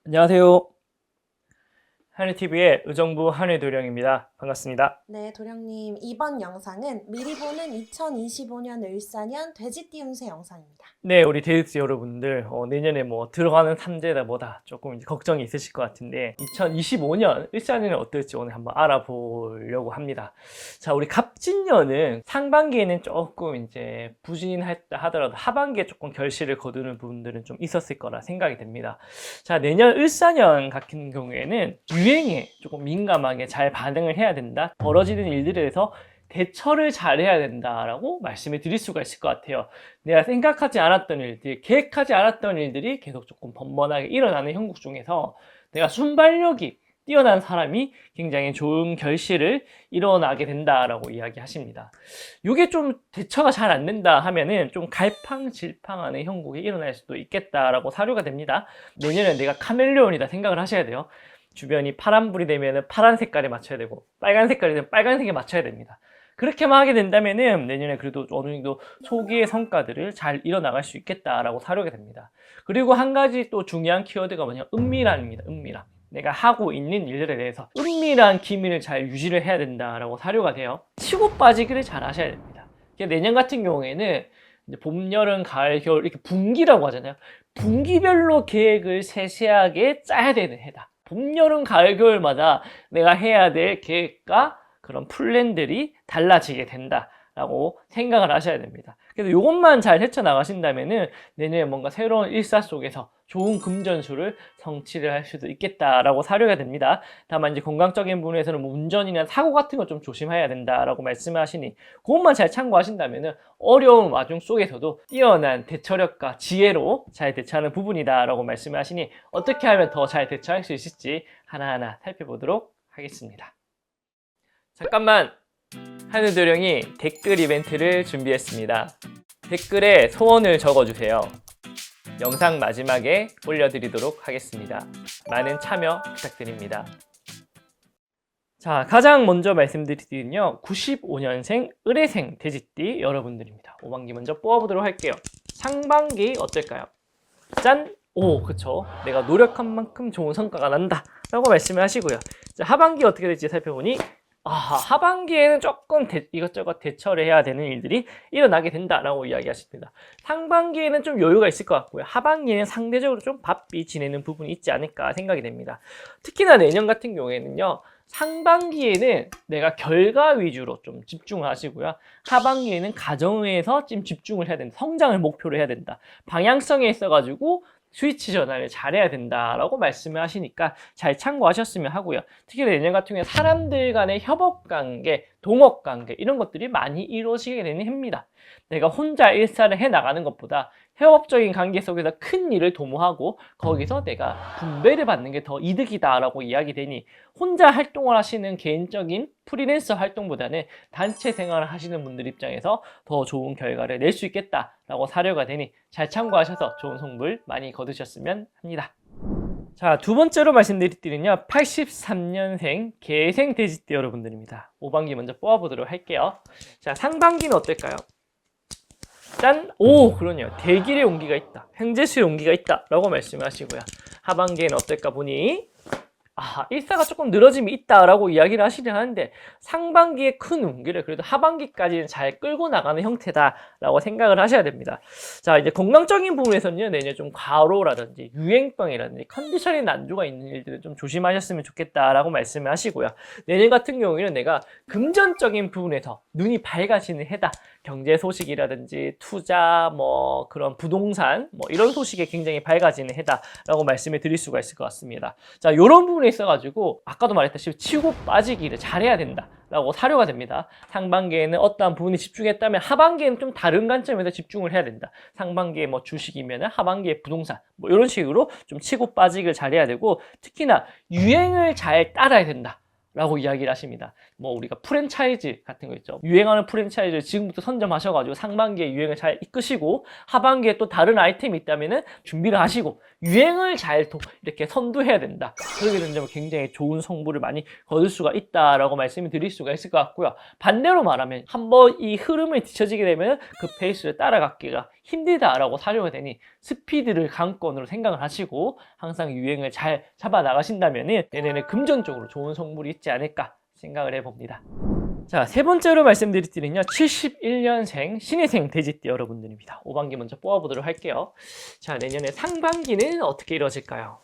안녕하세요. 한해TV의 의정부 한해도령입니다. 반갑습니다. 네, 도령님. 이번 영상은 미리 보는 2025년 을사년 돼지띠 운세 영상입니다. 네, 우리 데이트 여러분들 내년에 뭐 들어가는 삼재다 뭐다 조금 이제 걱정이 있으실 것 같은데 2025년 을사년은 어떨지 오늘 한번 알아보려고 합니다. 자, 우리 갑진년은 상반기에는 조금 이제 부진했다 하더라도 하반기에 조금 결실을 거두는 부분들은 좀 있었을 거라 생각이 됩니다. 자, 내년 을사년 같은 경우에는 유행에 조금 민감하게 잘 반응을 해야 된다. 벌어지는 일들에 대해서 대처를 잘해야 된다라고 말씀을 드릴 수가 있을 것 같아요. 내가 생각하지 않았던 일들, 계획하지 않았던 일들이 계속 조금 번번하게 일어나는 형국 중에서 내가 순발력이 뛰어난 사람이 굉장히 좋은 결실을 일어나게 된다라고 이야기하십니다. 이게 좀 대처가 잘 안 된다 하면은 좀 갈팡질팡하는 형국이 일어날 수도 있겠다라고 사료가 됩니다. 내년에 내가 카멜레온이다 생각을 하셔야 돼요. 주변이 파란불이 되면 파란 색깔에 맞춰야 되고 빨간 색깔이 되면 빨간색에 맞춰야 됩니다. 그렇게만 하게 된다면은 내년에 그래도 어느 정도 초기의 성과들을 잘 이뤄나갈 수 있겠다라고 사료가 됩니다. 그리고 한 가지 또 중요한 키워드가 뭐냐, 은밀함입니다. 은밀함. 내가 하고 있는 일들에 대해서 은밀한 기밀을 잘 유지를 해야 된다라고 사료가 돼요. 치고 빠지기를 잘 하셔야 됩니다. 내년 같은 경우에는 이제 봄, 여름, 가을, 겨울 이렇게 분기라고 하잖아요. 분기별로 계획을 세세하게 짜야 되는 해다. 봄, 여름, 가을, 겨울마다 내가 해야 될 계획과 그런 플랜들이 달라지게 된다라고 생각을 하셔야 됩니다. 그래서 이것만 잘 헤쳐나가신다면은 내년에 뭔가 새로운 일사 속에서 좋은 금전수를 성취를 할 수도 있겠다라고 사료가 됩니다. 다만 이제 건강적인 부분에서는 뭐 운전이나 사고 같은 거 좀 조심해야 된다라고 말씀하시니 그것만 잘 참고하신다면은 어려운 와중 속에서도 뛰어난 대처력과 지혜로 잘 대처하는 부분이다라고 말씀하시니 어떻게 하면 더 잘 대처할 수 있을지 하나하나 살펴보도록 하겠습니다. 잠깐만, 하늘도령이 댓글 이벤트를 준비했습니다. 댓글에 소원을 적어주세요. 영상 마지막에 올려드리도록 하겠습니다. 많은 참여 부탁드립니다. 자, 가장 먼저 말씀드리는요, 95년생 을해생 돼지띠 여러분들입니다. 5반기 먼저 뽑아보도록 할게요. 상반기 어떨까요? 짠! 오, 그쵸. 내가 노력한 만큼 좋은 성과가 난다 라고 말씀을 하시고요. 자, 하반기 어떻게 될지 살펴보니 하반기에는 조금 이것저것 대처를 해야 되는 일들이 일어나게 된다라고 이야기하십니다. 상반기에는 좀 여유가 있을 것 같고요. 하반기에는 상대적으로 좀 바삐 지내는 부분이 있지 않을까 생각이 됩니다. 특히나 내년 같은 경우에는요, 상반기에는 내가 결과 위주로 좀 집중을 하시고요. 하반기에는 가정에서 좀 집중을 해야 된다. 성장을 목표로 해야 된다. 방향성에 있어가지고 스위치 전환을 잘해야 된다라고 말씀을 하시니까 잘 참고하셨으면 하고요. 특히 내년 같은 경우에 사람들 간의 협업관계, 동업관계 이런 것들이 많이 이루어지게 되는 해입니다. 내가 혼자 일사를 해나가는 것보다 협업적인 관계 속에서 큰 일을 도모하고 거기서 내가 분배를 받는 게 더 이득이다라고 이야기되니 혼자 활동을 하시는 개인적인 프리랜서 활동보다는 단체 생활을 하시는 분들 입장에서 더 좋은 결과를 낼 수 있겠다라고 사료가 되니 잘 참고하셔서 좋은 성불 많이 거두셨으면 합니다. 자, 두 번째로 말씀드릴 띠는요, 83년생 개생 돼지띠 여러분들입니다. 5반기 먼저 뽑아보도록 할게요. 자, 상반기는 어떨까요? 짠! 오, 그러네요. 대길의 온기가 있다. 횡재수의 온기가 있다. 라고 말씀을 하시고요. 하반기에는 어떨까 보니 일사가 조금 늘어짐이 있다라고 이야기를 하시긴 하는데 상반기에 큰 운기를 그래도 하반기까지는 잘 끌고 나가는 형태다라고 생각을 하셔야 됩니다. 자, 이제 건강적인 부분에서는요, 내년 좀 과로라든지 유행병이라든지 컨디션이 난조가 있는 일들은 좀 조심하셨으면 좋겠다라고 말씀을 하시고요. 내년 같은 경우에는 내가 금전적인 부분에서 눈이 밝아지는 해다. 경제 소식이라든지 투자, 뭐 그런 부동산, 뭐 이런 소식에 굉장히 밝아지는 해다라고 말씀을 드릴 수가 있을 것 같습니다. 자, 이런 부분에 있어가지고 아까도 말했다시피 치고 빠지기를 잘해야 된다라고 사료가 됩니다. 상반기에는 어떠한 부분에 집중했다면 하반기에는 좀 다른 관점에서 집중을 해야 된다. 상반기에 뭐 주식이면 하반기에 부동산, 뭐 이런 식으로 좀 치고 빠지기를 잘해야 되고 특히나 유행을 잘 따라야 된다. 라고 이야기를 하십니다. 뭐 우리가 프랜차이즈 같은 거 있죠. 유행하는 프랜차이즈를 지금부터 선점하셔가지고 상반기에 유행을 잘 이끄시고 하반기에 또 다른 아이템이 있다면은 준비를 하시고 유행을 잘 이렇게 선도해야 된다. 그렇게 된다면 굉장히 좋은 성부를 많이 거둘 수가 있다라고 말씀을 드릴 수가 있을 것 같고요. 반대로 말하면 한번 이 흐름을 뒤처지게 되면 그 페이스를 따라가기가 힘들다라고 사료가 되니 스피드를 강권으로 생각을 하시고 항상 유행을 잘 잡아 나가신다면 내년에 금전적으로 좋은 성물이 있지 않을까 생각을 해봅니다. 자, 세 번째로 말씀드릴 띠는요, 71년생 신희생 돼지띠 여러분들입니다. 5반기 먼저 뽑아보도록 할게요. 자, 내년에 상반기는 어떻게 이루어질까요?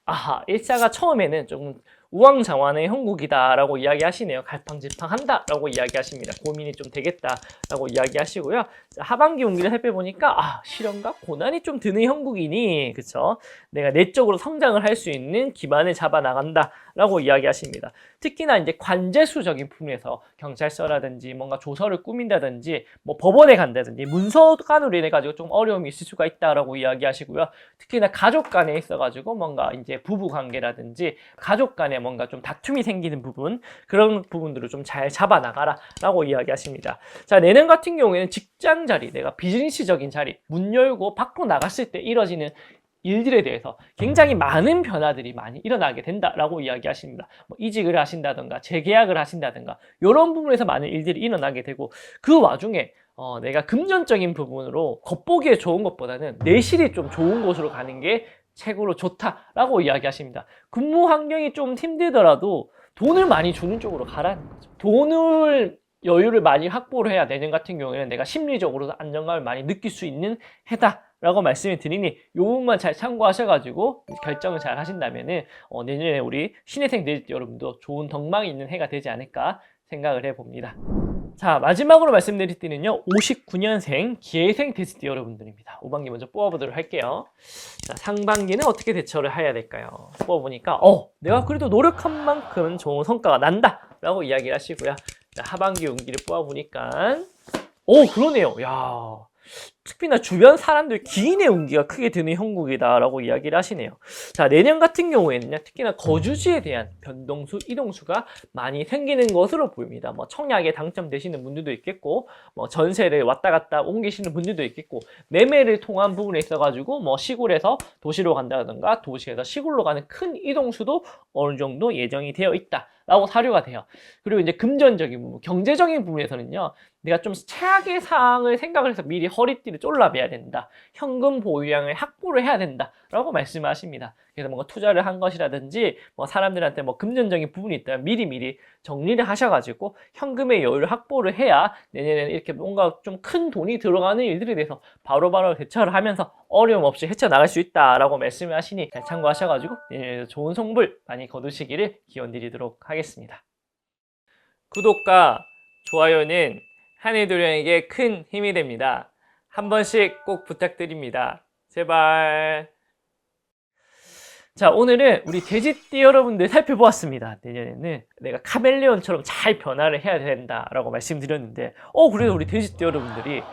아하, 일사가 처음에는 조금 우왕좌왕의 형국이다라고 이야기하시네요. 갈팡질팡한다라고 이야기하십니다. 고민이 좀 되겠다라고 이야기하시고요. 자, 하반기 운기를 살펴보니까 시련과 고난이 좀 드는 형국이니, 그쵸? 내가 내적으로 성장을 할 수 있는 기반을 잡아 나간다라고 이야기하십니다. 특히나 이제 관제수적인 부분에서 경찰서라든지 뭔가 조서를 꾸민다든지 뭐 법원에 간다든지 문서관으로 인해 가지고 좀 어려움이 있을 수가 있다라고 이야기하시고요. 특히나 가족 간에 있어가지고 뭔가 이제 부부 관계라든지 가족 간에 뭔가 좀 다툼이 생기는 부분, 그런 부분들을 좀 잘 잡아 나가라 라고 이야기하십니다. 자, 내년 같은 경우에는 직장 자리, 내가 비즈니스적인 자리, 문 열고 밖으로 나갔을 때 이뤄지는 일들에 대해서 굉장히 많은 변화들이 많이 일어나게 된다라고 이야기하십니다. 뭐 이직을 하신다든가 재계약을 하신다든가 이런 부분에서 많은 일들이 일어나게 되고, 그 와중에 내가 금전적인 부분으로 겉보기에 좋은 것보다는 내실이 좀 좋은 곳으로 가는 게 최고로 좋다라고 이야기하십니다. 근무 환경이 좀 힘들더라도 돈을 많이 주는 쪽으로 가라는 거죠. 돈을 여유를 많이 확보를 해야 내년 같은 경우에는 내가 심리적으로 안정감을 많이 느낄 수 있는 해다라고 말씀을 드리니 이 부분만 잘 참고하셔가지고 결정을 잘 하신다면은 내년에 우리 신혜생 돼지띠 여러분도 좋은 덕망이 있는 해가 되지 않을까 생각을 해봅니다. 자, 마지막으로 말씀드릴 때는요, 59년생 기해생 돼지띠 여러분들입니다. 5반기 먼저 뽑아보도록 할게요. 자, 상반기는 어떻게 대처를 해야 될까요? 뽑아보니까 내가 그래도 노력한 만큼 좋은 성과가 난다 라고 이야기를 하시고요. 자, 하반기 운기를 뽑아보니까 그러네요. 야, 특히나 주변 사람들 기인의 운기가 크게 드는 형국이다라고 이야기를 하시네요. 자, 내년 같은 경우에는요, 특히나 거주지에 대한 변동수, 이동수가 많이 생기는 것으로 보입니다. 뭐 청약에 당첨되시는 분들도 있겠고, 뭐 전세를 왔다 갔다 옮기시는 분들도 있겠고, 매매를 통한 부분에 있어가지고 뭐 시골에서 도시로 간다든가 도시에서 시골로 가는 큰 이동수도 어느 정도 예정이 되어 있다라고 사료가 돼요. 그리고 이제 금전적인 부분, 경제적인 부분에서는요, 내가 좀 최악의 상황을 생각을 해서 미리 허리띠를 졸라매야 된다. 현금 보유량을 확보를 해야 된다. 라고 말씀하십니다. 그래서 뭔가 투자를 한 것이라든지 뭐 사람들한테 뭐 금전적인 부분이 있다면 미리미리 정리를 하셔가지고 현금의 여유를 확보를 해야 내년에는 이렇게 뭔가 좀 큰 돈이 들어가는 일들에 대해서 바로바로 대처를 하면서 어려움 없이 헤쳐나갈 수 있다라고 말씀을 하시니 잘 참고하셔가지고 내년에도 좋은 성불 많이 거두시기를 기원드리도록 하겠습니다. 구독과 좋아요는 한해도령에게 큰 힘이 됩니다. 한 번씩 꼭 부탁드립니다. 제발. 자, 오늘은 우리 돼지띠 여러분들 살펴보았습니다. 내년에는 내가 카멜레온처럼 잘 변화를 해야 된다라고 말씀드렸는데 그래도 우리 돼지띠 여러분들이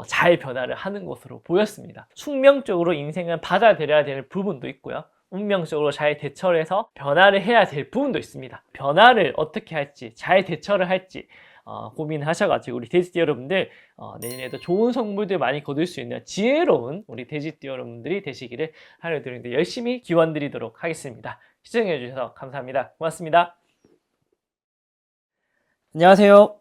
잘 변화를 하는 것으로 보였습니다. 숙명적으로 인생은 받아들여야 될 부분도 있고요. 운명적으로 잘 대처를 해서 변화를 해야 될 부분도 있습니다. 변화를 어떻게 할지, 잘 대처를 할지 고민하셔가지고 우리 돼지띠 여러분들 내년에도 좋은 성물들 많이 거둘 수 있는 지혜로운 우리 돼지띠 여러분들이 되시기를 하늘드리는데 열심히 기원드리도록 하겠습니다. 시청해주셔서 감사합니다. 고맙습니다. 안녕하세요.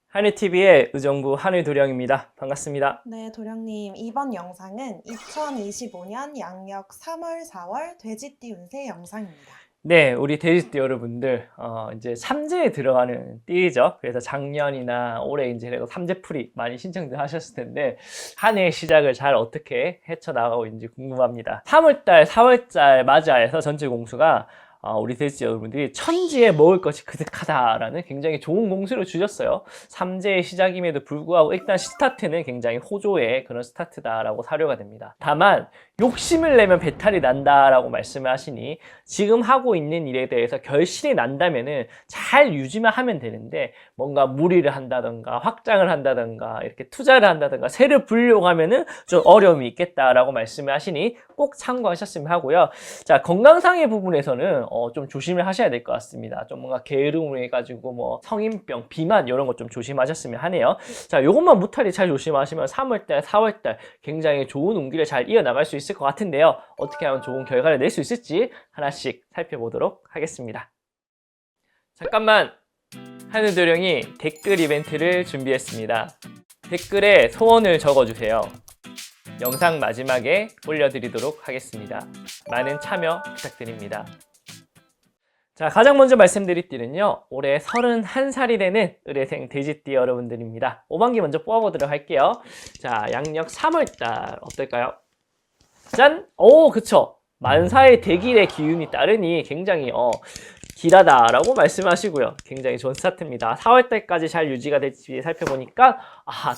하늘TV의 의정부 하늘도령입니다. 반갑습니다. 네, 도령님. 이번 영상은 2025년 양력 3월, 4월 돼지띠 운세 영상입니다. 네, 우리 돼지띠 여러분들 이제 삼재에 들어가는 띠죠. 그래서 작년이나 올해 이제 삼재풀이 많이 신청들 하셨을 텐데 한 해의 시작을 잘 어떻게 헤쳐나가고 있는지 궁금합니다. 3월달, 4월달 맞이해서 전체 공수가 우리 돼지띠 여러분들이 천지에 먹을 것이 그득하다라는 굉장히 좋은 공수를 주셨어요. 삼재의 시작임에도 불구하고 일단 스타트는 굉장히 호조의 그런 스타트다라고 사료가 됩니다. 다만 욕심을 내면 배탈이 난다라고 말씀을 하시니 지금 하고 있는 일에 대해서 결실이 난다면은 잘 유지만 하면 되는데 뭔가 무리를 한다던가 확장을 한다던가 이렇게 투자를 한다던가 새를 불려고 하면은 좀 어려움이 있겠다라고 말씀을 하시니 꼭 참고하셨으면 하고요. 자, 건강상의 부분에서는 좀 조심을 하셔야 될 것 같습니다. 좀 뭔가 게으름을 해가지고 뭐 성인병, 비만 이런 것 좀 조심하셨으면 하네요. 자, 요것만 무탈히 잘 조심하시면 3월달, 4월달 굉장히 좋은 운기를 잘 이어나갈 수 있을 있을 것 같은데요. 어떻게 하면 좋은 결과를 낼 수 있을지 하나씩 살펴보도록 하겠습니다. 잠깐만! 하늘도령이 댓글 이벤트를 준비했습니다. 댓글에 소원을 적어주세요. 영상 마지막에 올려드리도록 하겠습니다. 많은 참여 부탁드립니다. 자, 가장 먼저 말씀드릴 띠는요, 올해 31살이 되는 의뢰생 돼지띠 여러분들입니다. 5반기 먼저 뽑아보도록 할게요. 자, 양력 3월달 어떨까요? 짠! 오, 그쵸. 만사의 대길의 기운이 따르니 굉장히 길하다라고 말씀하시고요. 굉장히 좋은 스타트입니다. 4월달까지 잘 유지가 될지 살펴보니까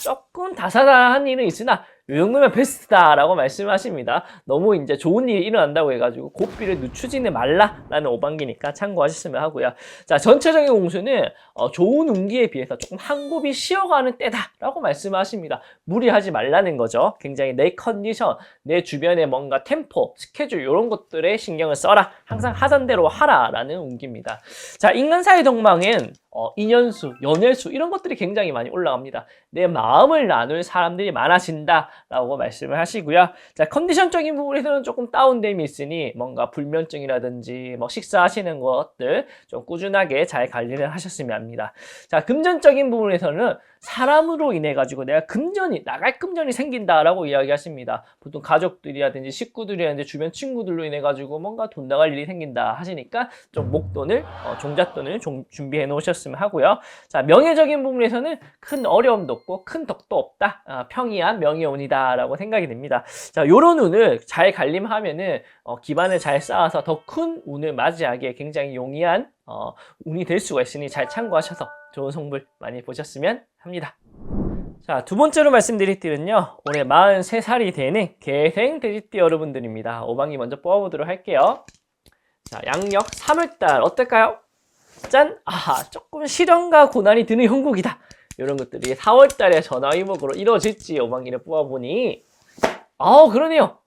조금 다사다한 일은 있으나 이 정도면 베스트다라고 말씀하십니다. 너무 이제 좋은 일이 일어난다고 해가지고 고삐를 늦추지는 말라라는 5반기니까 참고하셨으면 하고요. 자, 전체적인 공수는 좋은 운기에 비해서 조금 한 곱이 쉬어가는 때다라고 말씀하십니다. 무리하지 말라는 거죠. 굉장히 내 컨디션, 내 주변에 뭔가 템포, 스케줄 이런 것들에 신경을 써라. 항상 하던 대로 하라라는 운기입니다. 자, 인간사의 동망은 인연수, 연혈수 이런 것들이 굉장히 많이 올라갑니다. 내 마음을 나눌 사람들이 많아진다 라고 말씀을 하시고요. 자, 컨디션적인 부분에서는 조금 다운됨이 있으니 뭔가 불면증이라든지 뭐 식사하시는 것들 좀 꾸준하게 잘 관리를 하셨으면 합니다. 자, 금전적인 부분에서는 사람으로 인해 가지고 내가 나갈 금전이 생긴다라고 이야기하십니다. 보통 가족들이라든지 식구들이라든지 주변 친구들로 인해 가지고 뭔가 돈 나갈 일이 생긴다 하시니까 좀 목돈을 종잣돈을 준비해 놓으셨으면 하고요. 자, 명예적인 부분에서는 큰 어려움도 없고 큰 덕도 없다. 평이한 명예운이다 라고 생각이 됩니다. 자, 요런 운을 잘 관림하면은 기반을 잘 쌓아서 더 큰 운을 맞이하기에 굉장히 용이한 운이 될 수가 있으니 잘 참고하셔서 좋은 성불 많이 보셨으면 합니다. 자, 두 번째로 말씀드릴 띠는요, 올해 43살이 되는 개생 돼지띠 여러분들입니다. 5반기 먼저 뽑아보도록 할게요. 자, 양력 3월달 어떨까요? 짠! 조금 시련과 고난이 드는 형국이다. 이런 것들이 4월달에 전화위복으로 이루어질지 5반기를 뽑아보니 그러네요.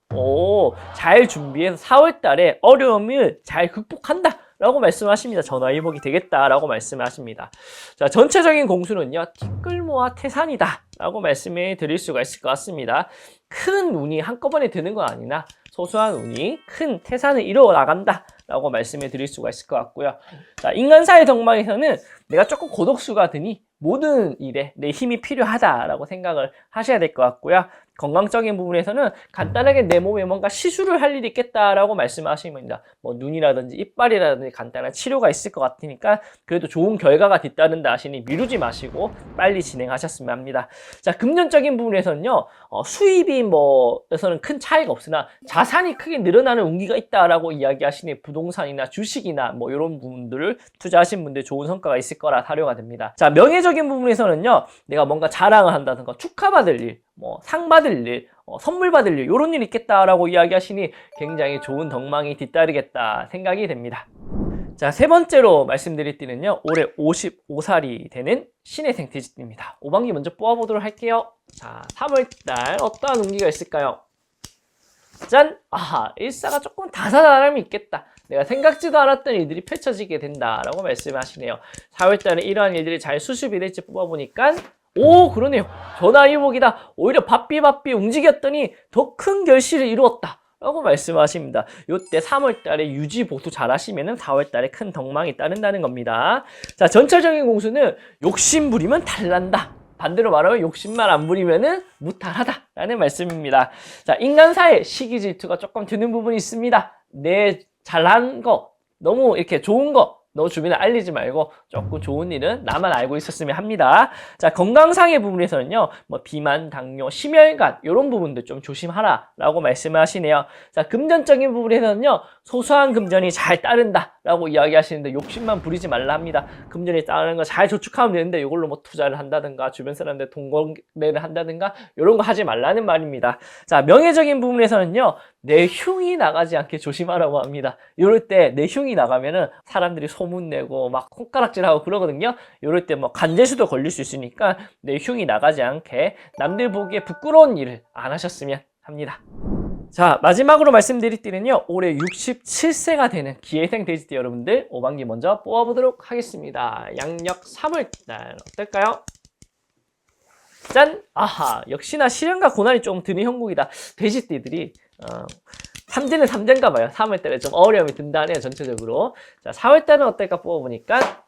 잘 준비해서 4월달에 어려움을 잘 극복한다 라고 말씀하십니다. 전화위복이 되겠다라고 말씀하십니다. 자, 전체적인 공수는요, 티끌모아 태산이다 라고 말씀을 드릴 수가 있을 것 같습니다. 큰 운이 한꺼번에 드는 건 아니나 소소한 운이 큰 태산을 이루어 나간다 라고 말씀을 드릴 수가 있을 것 같고요. 자, 인간사의 덕망에서는 내가 조금 고독수가 드니 모든 일에 내 힘이 필요하다라고 생각을 하셔야 될 것 같고요. 건강적인 부분에서는 간단하게 내 몸에 뭔가 시술을 할 일이 있겠다라고 말씀하시면 됩니다. 뭐 눈이라든지 이빨이라든지 간단한 치료가 있을 것 같으니까 그래도 좋은 결과가 뒤따른다 하시니 미루지 마시고 빨리 진행하셨으면 합니다. 자, 금전적인 부분에서는요, 수입이 에서는 큰 차이가 없으나 자산이 크게 늘어나는 운기가 있다라고 이야기하시니 부동산이나 주식이나 이런 부분들을 투자하신 분들 좋은 성과가 있을 거라 사료가 됩니다. 자, 명예적인 부분에서는요, 내가 뭔가 자랑을 한다든가 축하받을 일, 상 받을 일, 선물 받을 일, 이런 일이 있겠다라고 이야기하시니 굉장히 좋은 덕망이 뒤따르겠다 생각이 됩니다. 자, 세 번째로 말씀드릴 띠는요, 올해 55살이 되는 신해생 돼지띠입니다. 5반기 먼저 뽑아보도록 할게요. 자, 3월달 어떠한 운기가 있을까요? 짠! 일사가 조금 다사다남이 있겠다. 내가 생각지도 않았던 일들이 펼쳐지게 된다라고 말씀하시네요. 4월달에 이러한 일들이 잘 수습이 될지 뽑아보니까 그러네요. 전화위복이다. 오히려 바삐 움직였더니 더 큰 결실을 이루었다 라고 말씀하십니다. 요때 3월달에 유지 보수 잘 하시면은 4월달에 큰 덕망이 따른다는 겁니다. 자, 전체적인 공수는 욕심 부리면 탈난다. 반대로 말하면 욕심만 안 부리면은 무탈하다 라는 말씀입니다. 자, 인간사의 시기 질투가 조금 드는 부분이 있습니다. 내 잘한 거, 너무 이렇게 좋은 거 너 주변에 알리지 말고 조금 좋은 일은 나만 알고 있었으면 합니다. 자, 건강상의 부분에서는요, 비만, 당뇨, 심혈관 이런 부분들 좀 조심하라 라고 말씀을 하시네요. 자, 금전적인 부분에서는요, 소소한 금전이 잘 따른다 라고 이야기하시는데 욕심만 부리지 말라 합니다. 금전이 따르는 거 잘 저축하면 되는데 이걸로 투자를 한다든가 주변 사람들 돈 거래를 한다든가 이런 거 하지 말라는 말입니다. 자, 명예적인 부분에서는요, 내 흉이 나가지 않게 조심하라고 합니다. 이럴 때 내 흉이 나가면은 사람들이 소문내고 막 손가락질하고 그러거든요. 이럴 때 간제수도 걸릴 수 있으니까 내 흉이 나가지 않게 남들 보기에 부끄러운 일을 안 하셨으면 합니다. 자, 마지막으로 말씀드릴 띠는요, 올해 67세가 되는 기회생 돼지띠 여러분들 5반기 먼저 뽑아보도록 하겠습니다. 양력 3월달 어떨까요? 짠! 역시나 시련과 고난이 좀 드는 형국이다. 돼지띠들이 삼재는 삼재인가 봐요. 3월달에 좀 어려움이 든다네요, 전체적으로. 자, 4월달은 어떨까 뽑아보니까,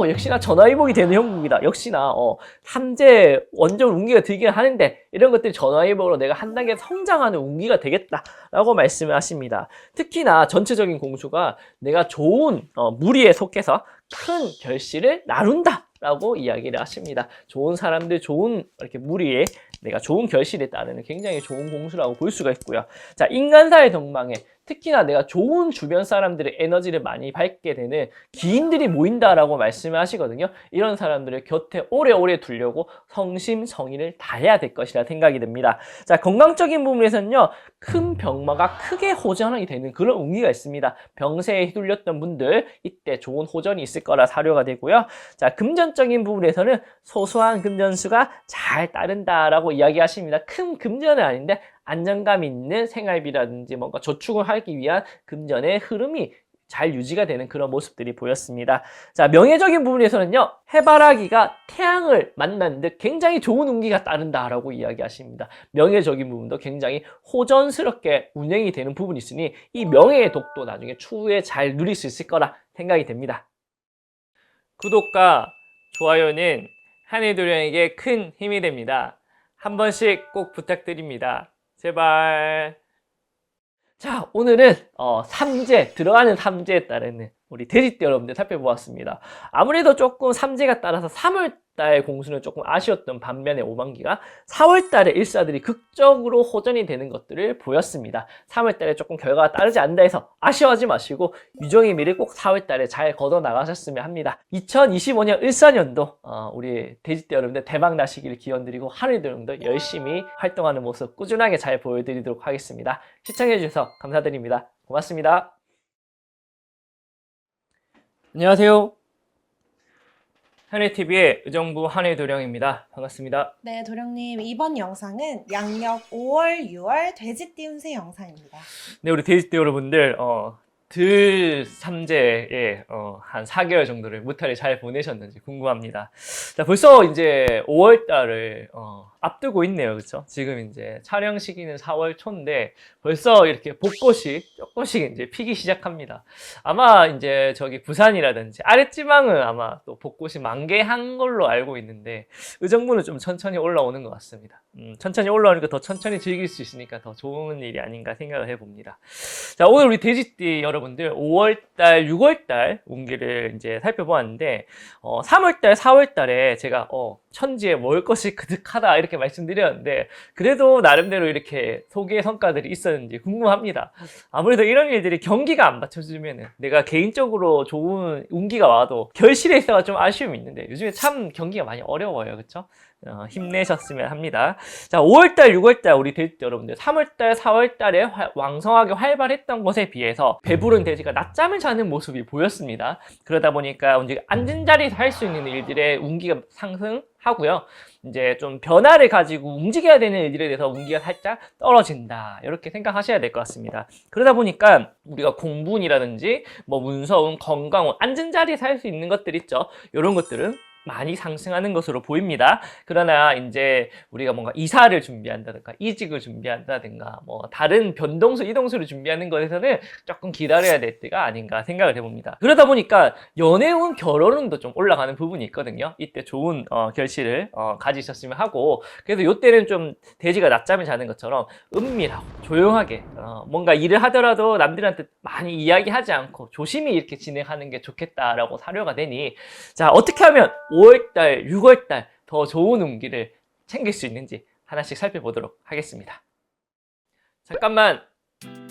역시나 전화위복이 되는 형국이다. 역시나, 삼재 원전 운기가 들긴 하는데, 이런 것들이 전화위복으로 내가 한 단계 성장하는 운기가 되겠다라고 말씀을 하십니다. 특히나 전체적인 공수가 내가 좋은, 무리에 속해서 큰 결실을 나눈다. 라고 이야기를 하십니다. 좋은 사람들, 좋은 이렇게 무리에 내가 좋은 결실에 따르는 굉장히 좋은 공수라고 볼 수가 있고요. 자, 인간사의 동망에 특히나 내가 좋은 주변 사람들의 에너지를 많이 받게 되는 기인들이 모인다라고 말씀을 하시거든요. 이런 사람들을 곁에 오래오래 두려고 성심성의를 다해야 될 것이라 생각이 듭니다. 자, 건강적인 부분에서는요, 큰 병마가 크게 호전하게 되는 그런 운기가 있습니다. 병세에 휘둘렸던 분들, 이때 좋은 호전이 있을 거라 사료가 되고요. 자, 금전적인 부분에서는 소소한 금전수가 잘 따른다라고 이야기하십니다. 큰 금전은 아닌데 안정감 있는 생활비라든지 뭔가 저축을 하기 위한 금전의 흐름이 잘 유지가 되는 그런 모습들이 보였습니다. 자, 명예적인 부분에서는요, 해바라기가 태양을 만난 듯 굉장히 좋은 운기가 따른다라고 이야기하십니다. 명예적인 부분도 굉장히 호전스럽게 운행이 되는 부분이 있으니 이 명예의 독도 나중에 추후에 잘 누릴 수 있을 거라 생각이 됩니다. 구독과 좋아요는 한해도령에게 큰 힘이 됩니다. 한 번씩 꼭 부탁드립니다. 제발. 자, 오늘은 삼재, 들어가는 삼재에 따르는 우리 돼지띠 여러분들 살펴보았습니다. 아무래도 조금 삼재가 따라서 3월달 공수는 조금 아쉬웠던 반면에 오반기가 4월달에 일사들이 극적으로 호전이 되는 것들을 보였습니다. 3월달에 조금 결과가 따르지 않는다 해서 아쉬워하지 마시고 유종의 미를 꼭 4월달에 잘 걷어 나가셨으면 합니다. 2025년 일사년도 우리 돼지띠 여러분들 대박 나시길 기원드리고 하늘도령도 열심히 활동하는 모습 꾸준하게 잘 보여드리도록 하겠습니다. 시청해주셔서 감사드립니다. 고맙습니다. 안녕하세요. 한해TV의 의정부 한해도령입니다. 반갑습니다. 네, 도령님, 이번 영상은 양력 5월, 6월 돼지띠 운세 영상입니다. 네, 우리 돼지띠 여러분들, 들 삼재에 한 4개월 정도를 무탈히 잘 보내셨는지 궁금합니다. 자, 벌써 이제 5월 달을 앞두고 있네요. 그쵸? 지금 이제 촬영 시기는 4월 초인데 벌써 이렇게 벚꽃이 조금씩 이제 피기 시작합니다. 아마 이제 저기 부산이라든지 아랫지방은 아마 또 벚꽃이 만개한 걸로 알고 있는데 의정부는 좀 천천히 올라오는 것 같습니다. 천천히 올라오니까 더 천천히 즐길 수 있으니까 더 좋은 일이 아닌가 생각을 해봅니다. 자, 오늘 우리 돼지띠 여러분들 5월달, 6월달 운기를 이제 살펴보았는데 3월달, 4월달에 제가 천지에 먹을 것이 그득하다 이렇게 말씀드렸는데 그래도 나름대로 이렇게 소개의 성과들이 있었는지 궁금합니다. 아무래도 이런 일들이 경기가 안 받쳐주면 내가 개인적으로 좋은 운기가 와도 결실에 있어가 좀 아쉬움이 있는데 요즘에 참 경기가 많이 어려워요. 그쵸? 힘내셨으면 합니다. 자, 5월달, 6월달 우리 돼지 여러분들 3월달, 4월달에 왕성하게 활발했던 것에 비해서 배부른 돼지가 낮잠을 자는 모습이 보였습니다. 그러다 보니까 이제 앉은 자리에서 할 수 있는 일들의 운기가 상승하고요. 이제 좀 변화를 가지고 움직여야 되는 일들에 대해서 운기가 살짝 떨어진다. 이렇게 생각하셔야 될 것 같습니다. 그러다 보니까 우리가 공분이라든지 뭐 문서운, 건강운, 앉은 자리에서 할 수 있는 것들 있죠. 이런 것들은 많이 상승하는 것으로 보입니다. 그러나 이제 우리가 뭔가 이사를 준비한다든가 이직을 준비한다든가 뭐 다른 변동수, 이동수를 준비하는 것에서는 조금 기다려야 될 때가 아닌가 생각을 해봅니다. 그러다 보니까 연애운, 결혼운도 좀 올라가는 부분이 있거든요. 이때 좋은 결실을 가지셨으면 하고 그래서 이때는 좀 돼지가 낮잠을 자는 것처럼 은밀하고 조용하게 뭔가 일을 하더라도 남들한테 많이 이야기하지 않고 조심히 이렇게 진행하는 게 좋겠다라고 사료가 되니 자, 어떻게 하면 5월달, 6월달 더 좋은 운기를 챙길 수 있는지 하나씩 살펴보도록 하겠습니다. 잠깐만,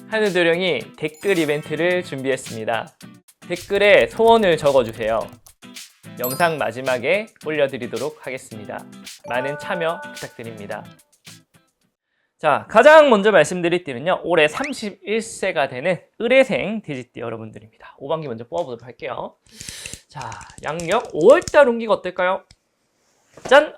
하늘도령이 댓글 이벤트를 준비했습니다. 댓글에 소원을 적어주세요. 영상 마지막에 올려드리도록 하겠습니다. 많은 참여 부탁드립니다. 자, 가장 먼저 말씀드릴 띠는요, 올해 31세가 되는 을해생 돼지띠 여러분들입니다. 5반기 먼저 뽑아보도록 할게요. 자, 양력 5월달 운기가 어떨까요? 짠!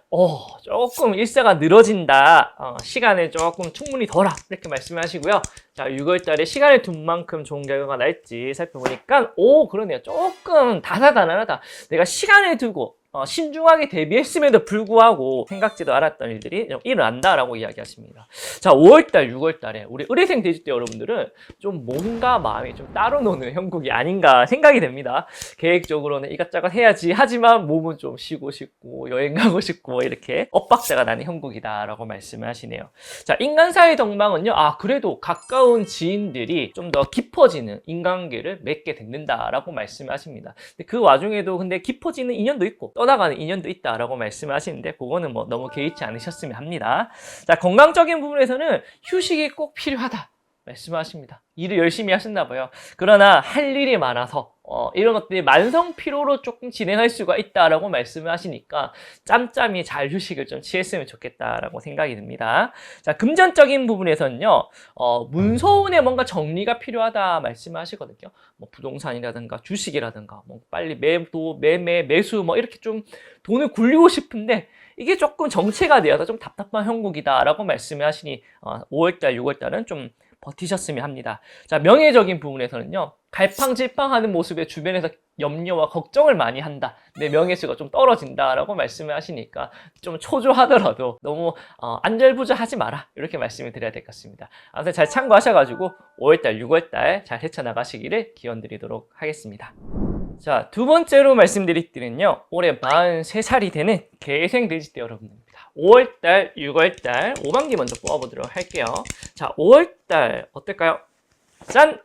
조금 일세가 늘어진다. 시간을 조금 충분히 덜하. 이렇게 말씀하시고요. 자, 6월달에 시간을 둔 만큼 좋은 결과가 날지 살펴보니까, 그러네요. 조금 다사다난하다. 내가 시간을 두고, 신중하게 대비했음에도 불구하고 생각지도 않았던 일들이 좀 일어난다라고 이야기하십니다. 자, 5월달, 6월달에 우리 의뢰생 돼지띠 여러분들은 좀 뭔가 마음이 좀 따로 노는 형국이 아닌가 생각이 됩니다. 계획적으로는 이것저것 해야지 하지만 몸은 좀 쉬고 싶고 여행 가고 싶고 이렇게 엇박자가 나는 형국이다라고 말씀을 하시네요. 자, 인간사의 덕망은요, 그래도 가까운 지인들이 좀 더 깊어지는 인간관계를 맺게 된다라고 말씀하십니다. 근데 그 와중에도 근데 깊어지는 인연도 있고 떠나가는 인연도 있다라고 말씀하시는데 그거는 뭐 너무 개의치 않으셨으면 합니다. 자, 건강적인 부분에서는 휴식이 꼭 필요하다 말씀하십니다. 일을 열심히 하셨나 봐요. 그러나 할 일이 많아서 이런 것들이 만성 피로로 조금 진행할 수가 있다라고 말씀을 하시니까 짬짬이 잘 휴식을 좀 취했으면 좋겠다라고 생각이 듭니다. 자, 금전적인 부분에서는요, 문서운에 뭔가 정리가 필요하다 말씀을 하시거든요. 뭐 부동산이라든가 주식이라든가 뭐 빨리 매도, 매매, 매수 뭐 이렇게 좀 돈을 굴리고 싶은데 이게 조금 정체가 되어서 좀 답답한 형국이다라고 말씀을 하시니 5월달, 6월달은 좀 버티셨으면 합니다. 자, 명예적인 부분에서는요, 갈팡질팡하는 모습에 주변에서 염려와 걱정을 많이 한다. 내 명예수가 좀 떨어진다라고 말씀을 하시니까 좀 초조하더라도 너무 안절부절하지 마라. 이렇게 말씀을 드려야 될 것 같습니다. 아무튼 잘 참고하셔가지고 5월달, 6월달 잘 헤쳐나가시기를 기원드리도록 하겠습니다. 자, 두 번째로 말씀드릴 때는요, 올해 43살이 되는 개생 돼지띠 여러분입니다. 5월달, 6월달 5만기 먼저 뽑아보도록 할게요. 자, 5월달 어떨까요? 짠!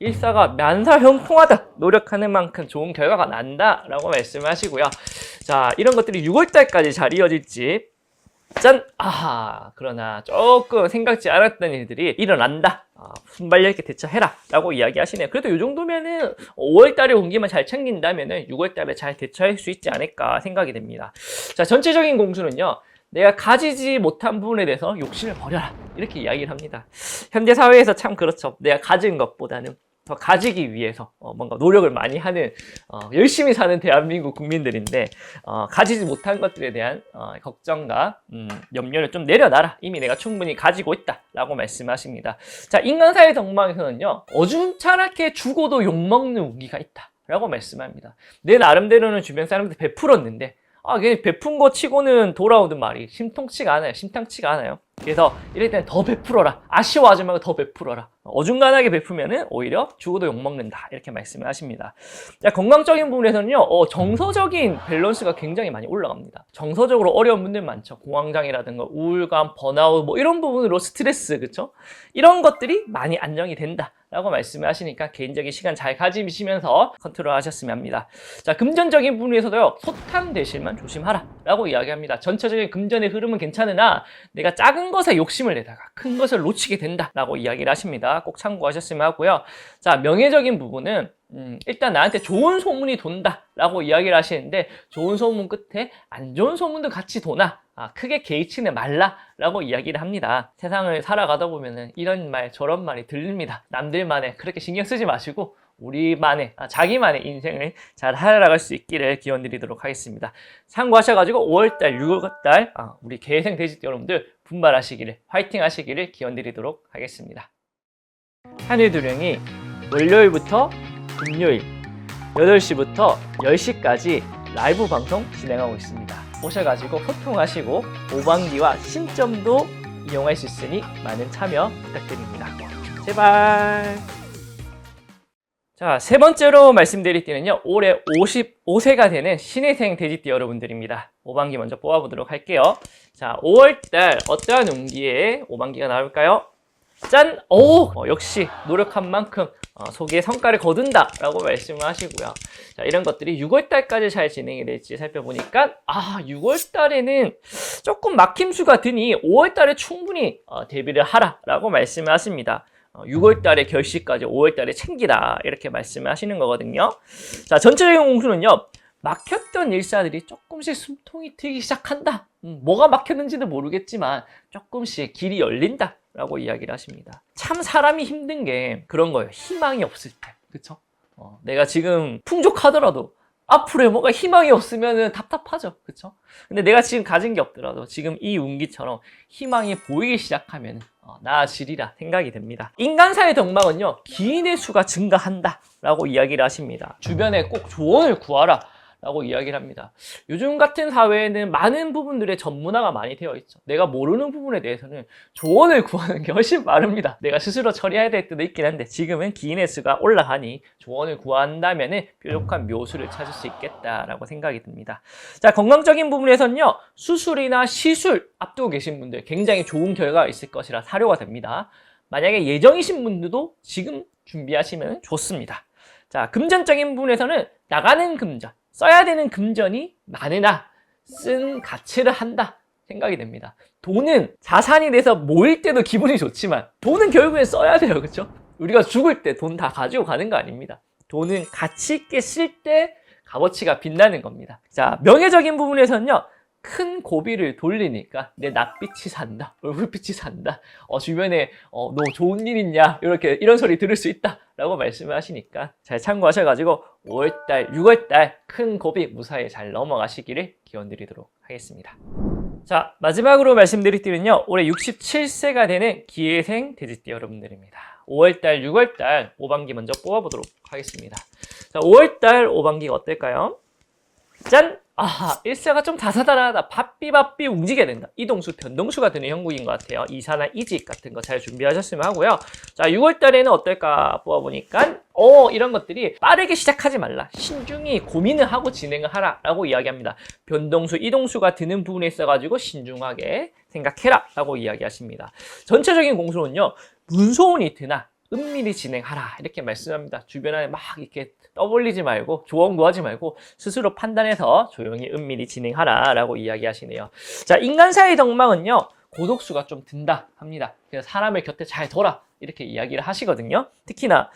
일사가 만사형통하다. 노력하는 만큼 좋은 결과가 난다 라고 말씀을 하시고요. 자, 이런 것들이 6월달까지 잘 이어질지 짠! 그러나 조금 생각지 않았던 일들이 일어난다. 순발력 있게 대처해라 라고 이야기하시네요. 그래도 이 정도면은 5월달에 공기만 잘 챙긴다면은 6월달에 잘 대처할 수 있지 않을까 생각이 됩니다. 자, 전체적인 공수는요, 내가 가지지 못한 부분에 대해서 욕심을 버려라 이렇게 이야기를 합니다. 현대 사회에서 참 그렇죠. 내가 가진 것보다는 더 가지기 위해서 뭔가 노력을 많이 하는 열심히 사는 대한민국 국민들인데 가지지 못한 것들에 대한 걱정과 염려를 좀 내려놔라. 이미 내가 충분히 가지고 있다 라고 말씀하십니다. 자, 인간사의 덕망에서는요, 어중차게 죽어도 욕먹는 운기가 있다 라고 말씀합니다. 내 나름대로는 주변 사람들 베풀었는데 그게 베푼 거 치고는 돌아오는 말이 심통치가 않아요. 그래서 이럴 때는 더 베풀어라. 아쉬워하지 말고 더 베풀어라. 어중간하게 베풀면은 오히려 죽어도 욕먹는다. 이렇게 말씀을 하십니다. 자, 건강적인 부분에서는요, 정서적인 밸런스가 굉장히 많이 올라갑니다. 정서적으로 어려운 분들 많죠. 공황장애라든가 우울감, 번아웃, 뭐 이런 부분으로 스트레스, 그쵸? 이런 것들이 많이 안정이 된다. 라고 말씀을 하시니까 개인적인 시간 잘 가지시면서 컨트롤 하셨으면 합니다. 자, 금전적인 부분에서도요, 소탕되실만 조심하라 라고 이야기합니다. 전체적인 금전의 흐름은 괜찮으나 내가 작은 것에 욕심을 내다가 큰 것을 놓치게 된다 라고 이야기를 하십니다. 꼭 참고하셨으면 하고요. 자, 명예적인 부분은 일단 나한테 좋은 소문이 돈다 라고 이야기를 하시는데 좋은 소문 끝에 안 좋은 소문도 같이 도나 크게 개의치는 말라 라고 이야기를 합니다. 세상을 살아가다 보면은 이런 말 저런 말이 들립니다. 남들만의 그렇게 신경 쓰지 마시고 우리만의 자기만의 인생을 잘 살아갈 수 있기를 기원드리도록 하겠습니다. 참고하셔가지고 5월달 6월달 우리 개생 돼지띠 여러분들 분발하시기를 화이팅 하시기를 기원드리도록 하겠습니다. 하늘도령이 월요일부터 금요일 8시부터 10시까지 라이브 방송 진행하고 있습니다. 오셔가지고 소통하시고 5반기와 신점도 이용할 수 있으니 많은 참여 부탁드립니다. 제발. 자, 세 번째로 말씀드릴 때는요, 올해 55세가 되는 신혜생 돼지띠 여러분들입니다. 5반기 먼저 뽑아보도록 할게요. 자, 5월달 어떠한 운기에 5반기가 나올까요? 짠! 역시 노력한 만큼 속에 성과를 거둔다 라고 말씀을 하시고요. 자, 이런 것들이 6월달까지 잘 진행이 될지 살펴보니까 6월달에는 조금 막힘수가 드니 5월달에 충분히 대비를 하라 라고 말씀을 하십니다. 6월달에 결실까지 5월달에 챙기라 이렇게 말씀을 하시는 거거든요. 자, 전체적인 공수는요, 막혔던 일사들이 조금씩 숨통이 트이기 시작한다. 뭐가 막혔는지는 모르겠지만 조금씩 길이 열린다 라고 이야기를 하십니다. 참 사람이 힘든 게 그런 거예요. 희망이 없을 때. 그쵸? 내가 지금 풍족하더라도 앞으로에 뭔가 희망이 없으면 답답하죠. 그쵸? 근데 내가 지금 가진 게 없더라도 지금 이 운기처럼 희망이 보이기 시작하면 나아지리라 생각이 됩니다. 인간사의 덕망은요, 기인의 수가 증가한다 라고 이야기를 하십니다. 주변에 꼭 조언을 구하라 라고 이야기를 합니다. 요즘 같은 사회에는 많은 부분들의 전문화가 많이 되어 있죠. 내가 모르는 부분에 대해서는 조언을 구하는 게 훨씬 빠릅니다. 내가 스스로 처리해야 될 때도 있긴 한데 지금은 기인의 수가 올라가니 조언을 구한다면 뾰족한 묘수를 찾을 수 있겠다라고 생각이 듭니다. 자, 건강적인 부분에서는요, 수술이나 시술 앞두고 계신 분들 굉장히 좋은 결과가 있을 것이라 사료가 됩니다. 만약에 예정이신 분들도 지금 준비하시면 좋습니다. 자, 금전적인 부분에서는 나가는 금전, 써야 되는 금전이 많으나 쓴 가치를 한다 생각이 됩니다. 돈은 자산이 돼서 모일 때도 기분이 좋지만 돈은 결국엔 써야 돼요. 그렇죠? 우리가 죽을 때 돈 다 가지고 가는 거 아닙니다. 돈은 가치 있게 쓸 때 값어치가 빛나는 겁니다. 자, 명예적인 부분에서는요, 큰 고비를 돌리니까 내 낯빛이 산다, 얼굴빛이 산다, 주변에 너 좋은 일 있냐, 이런 소리 들을 수 있다 라고 말씀을 하시니까 잘 참고하셔가지고 5월달, 6월달 큰 고비 무사히 잘 넘어가시기를 기원드리도록 하겠습니다. 자, 마지막으로 말씀드릴 띠는요, 올해 67세가 되는 기회생 돼지띠 여러분들입니다. 5월달, 6월달 5반기 먼저 뽑아보도록 하겠습니다. 자, 5월달 5반기가 어떨까요? 짠! 아하, 일세가 좀 다사다난하다. 바삐 움직여야 된다. 이동수, 변동수가 되는 형국인 것 같아요. 이사나 이직 같은 거 잘 준비하셨으면 하고요. 자, 6월 달에는 어떨까 뽑아보니까 이런 것들이 빠르게 시작하지 말라. 신중히 고민을 하고 진행을 하라 라고 이야기합니다. 변동수, 이동수가 드는 부분에 있어가지고 신중하게 생각해라 라고 이야기하십니다. 전체적인 공수는요, 문소운이 드나 은밀히 진행하라 이렇게 말씀합니다. 주변에 막 이렇게 떠벌리지 말고 조언 구하지 말고 스스로 판단해서 조용히 은밀히 진행하라 라고 이야기하시네요. 자, 인간사의 덕망은요, 고독수가 좀 든다 합니다. 그래서 사람을 곁에 잘 둬라 이렇게 이야기를 하시거든요. 특히나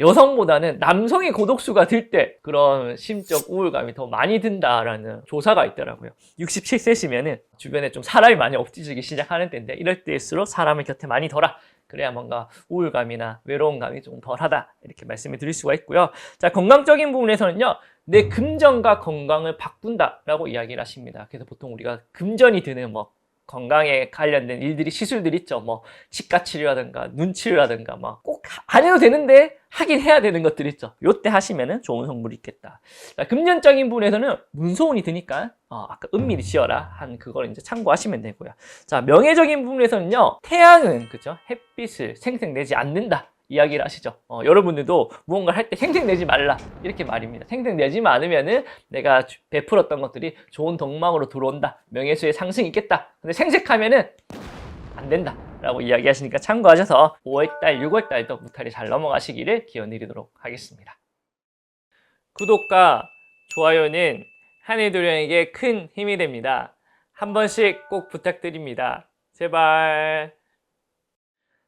여성보다는 남성의 고독수가 들 때 그런 심적 우울감이 더 많이 든다라는 조사가 있더라고요. 67세시면은 주변에 좀 사람이 많이 없어지기 시작하는 때인데 이럴 때일수록 사람을 곁에 많이 둬라. 그래야 뭔가 우울감이나 외로운 감이 좀 덜하다 이렇게 말씀을 드릴 수가 있고요. 자, 건강적인 부분에서는요, 내 금전과 건강을 바꾼다라고 이야기를 하십니다. 그래서 보통 우리가 금전이 드는 건강에 관련된 일들이 시술들 있죠. 치과 치료라든가 눈 치료라든가 꼭 안 해도 되는데 하긴 해야 되는 것들 있죠. 요때 하시면은 좋은 성물이 있겠다. 자, 금전적인 부분에서는 문소운이 드니까 아까 은밀히 지어라 한 그걸 이제 참고하시면 되고요. 자, 명예적인 부분에서는요, 태양은 그죠, 햇빛을 생생내지 않는다 이야기를 하시죠. 여러분들도 무언가를 할 때 생생내지 말라 이렇게 말입니다. 생생내지만 않으면은 내가 베풀었던 것들이 좋은 덕망으로 들어온다, 명예수의 상승이 있겠다. 근데 생색하면은 안 된다 라고 이야기하시니까 참고하셔서 5월달, 6월달도 무탈이 잘 넘어가시기를 기원드리도록 하겠습니다. 구독과 좋아요는 하늘도령에게 큰 힘이 됩니다. 한 번씩 꼭 부탁드립니다. 제발.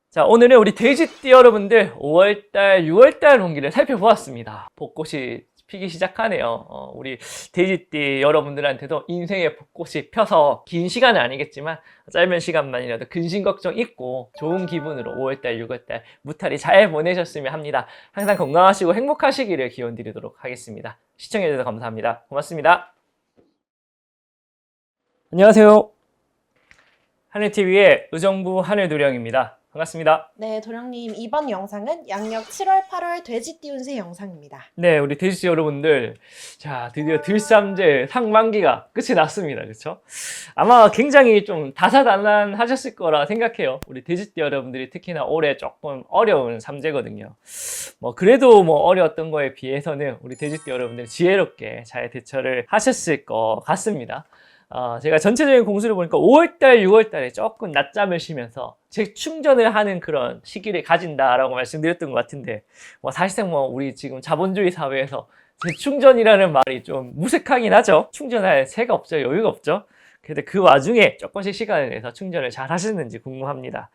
자, 오늘은 우리 돼지띠 여러분들 5월달, 6월달 운기를 살펴보았습니다. 벚꽃이 피기 시작하네요. 우리 돼지띠 여러분들한테도 인생의 벚꽃이 펴서 긴 시간은 아니겠지만 짧은 시간만이라도 근심 걱정 잊고 좋은 기분으로 5월달, 6월달 무탈이 잘 보내셨으면 합니다. 항상 건강하시고 행복하시기를 기원드리도록 하겠습니다. 시청해주셔서 감사합니다. 고맙습니다. 안녕하세요. 하늘TV의 의정부 하늘도령입니다. 반갑습니다. 네, 도령님, 이번 영상은 양력 7월, 8월 돼지띠 운세 영상입니다. 네, 우리 돼지띠 여러분들, 자, 드디어 들삼재 상반기가 끝이 났습니다. 그렇죠? 아마 굉장히 좀 다사다난하셨을 거라 생각해요. 우리 돼지띠 여러분들이 특히나 올해 조금 어려운 삼재거든요. 그래도 어려웠던 거에 비해서는 우리 돼지띠 여러분들 지혜롭게 잘 대처를 하셨을 것 같습니다. 제가 전체적인 공수를 보니까 5월달, 6월달에 조금 낮잠을 쉬면서 재충전을 하는 그런 시기를 가진다라고 말씀드렸던 것 같은데, 사실상 우리 지금 자본주의 사회에서 재충전이라는 말이 좀 무색하긴 하죠. 충전할 새가 없죠. 여유가 없죠. 근데 그 와중에 조금씩 시간을 내서 충전을 잘 하시는지 궁금합니다.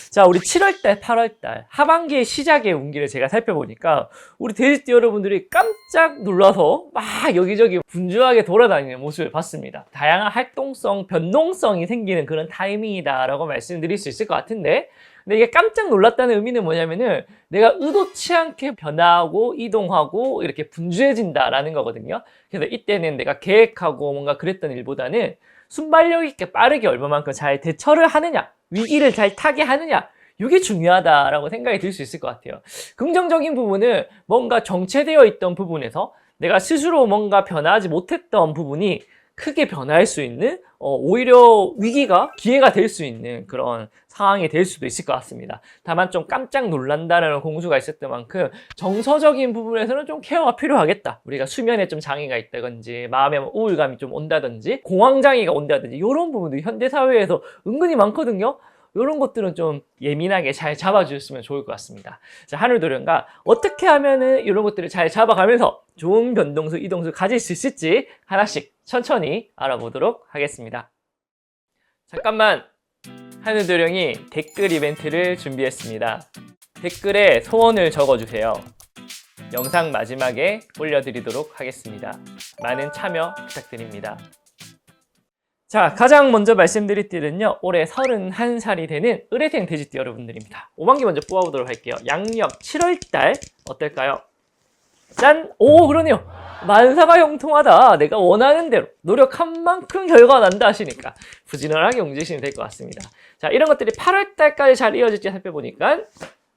자, 우리 7월달, 8월달 하반기의 시작의 운기를 제가 살펴보니까 우리 돼지띠 여러분들이 깜짝 놀라서 막 여기저기 분주하게 돌아다니는 모습을 봤습니다. 다양한 활동성, 변동성이 생기는 그런 타이밍이다라고 말씀드릴 수 있을 것 같은데, 근데 이게 깜짝 놀랐다는 의미는 뭐냐면은 내가 의도치 않게 변화하고 이동하고 이렇게 분주해진다라는 거거든요. 그래서 이때는 내가 계획하고 뭔가 그랬던 일보다는 순발력 있게 빠르게 얼마만큼 잘 대처를 하느냐, 위기를 잘 타게 하느냐, 이게 중요하다라고 생각이 들 수 있을 것 같아요. 긍정적인 부분은 뭔가 정체되어 있던 부분에서 내가 스스로 뭔가 변하지 못했던 부분이 크게 변할 수 있는 오히려 위기가 기회가 될 수 있는 그런 상황이 될 수도 있을 것 같습니다. 다만 좀 깜짝 놀란다는 공수가 있었던 만큼 정서적인 부분에서는 좀 케어가 필요하겠다. 우리가 수면에 좀 장애가 있다든지 마음에 우울감이 좀 온다든지 공황장애가 온다든지 이런 부분들이 현대사회에서 은근히 많거든요. 이런 것들은 좀 예민하게 잘 잡아주셨으면 좋을 것 같습니다. 자, 하늘도련가 어떻게 하면은 이런 것들을 잘 잡아가면서 좋은 변동수, 이동수 가질 수 있을지 하나씩 천천히 알아보도록 하겠습니다. 잠깐만, 하늘도령이 댓글 이벤트를 준비했습니다. 댓글에 소원을 적어주세요. 영상 마지막에 올려드리도록 하겠습니다. 많은 참여 부탁드립니다. 자, 가장 먼저 말씀드릴 띠는요, 올해 31살이 되는 의뢰생 돼지띠 여러분들입니다. 5만개 먼저 뽑아보도록 할게요. 양력 7월달 어떨까요? 짠! 오, 그러네요. 만사가 형통하다. 내가 원하는 대로 노력한 만큼 결과가 난다 하시니까 부지런하게 움직이시면 될 것 같습니다. 자, 이런 것들이 8월달까지 잘 이어질지 살펴보니까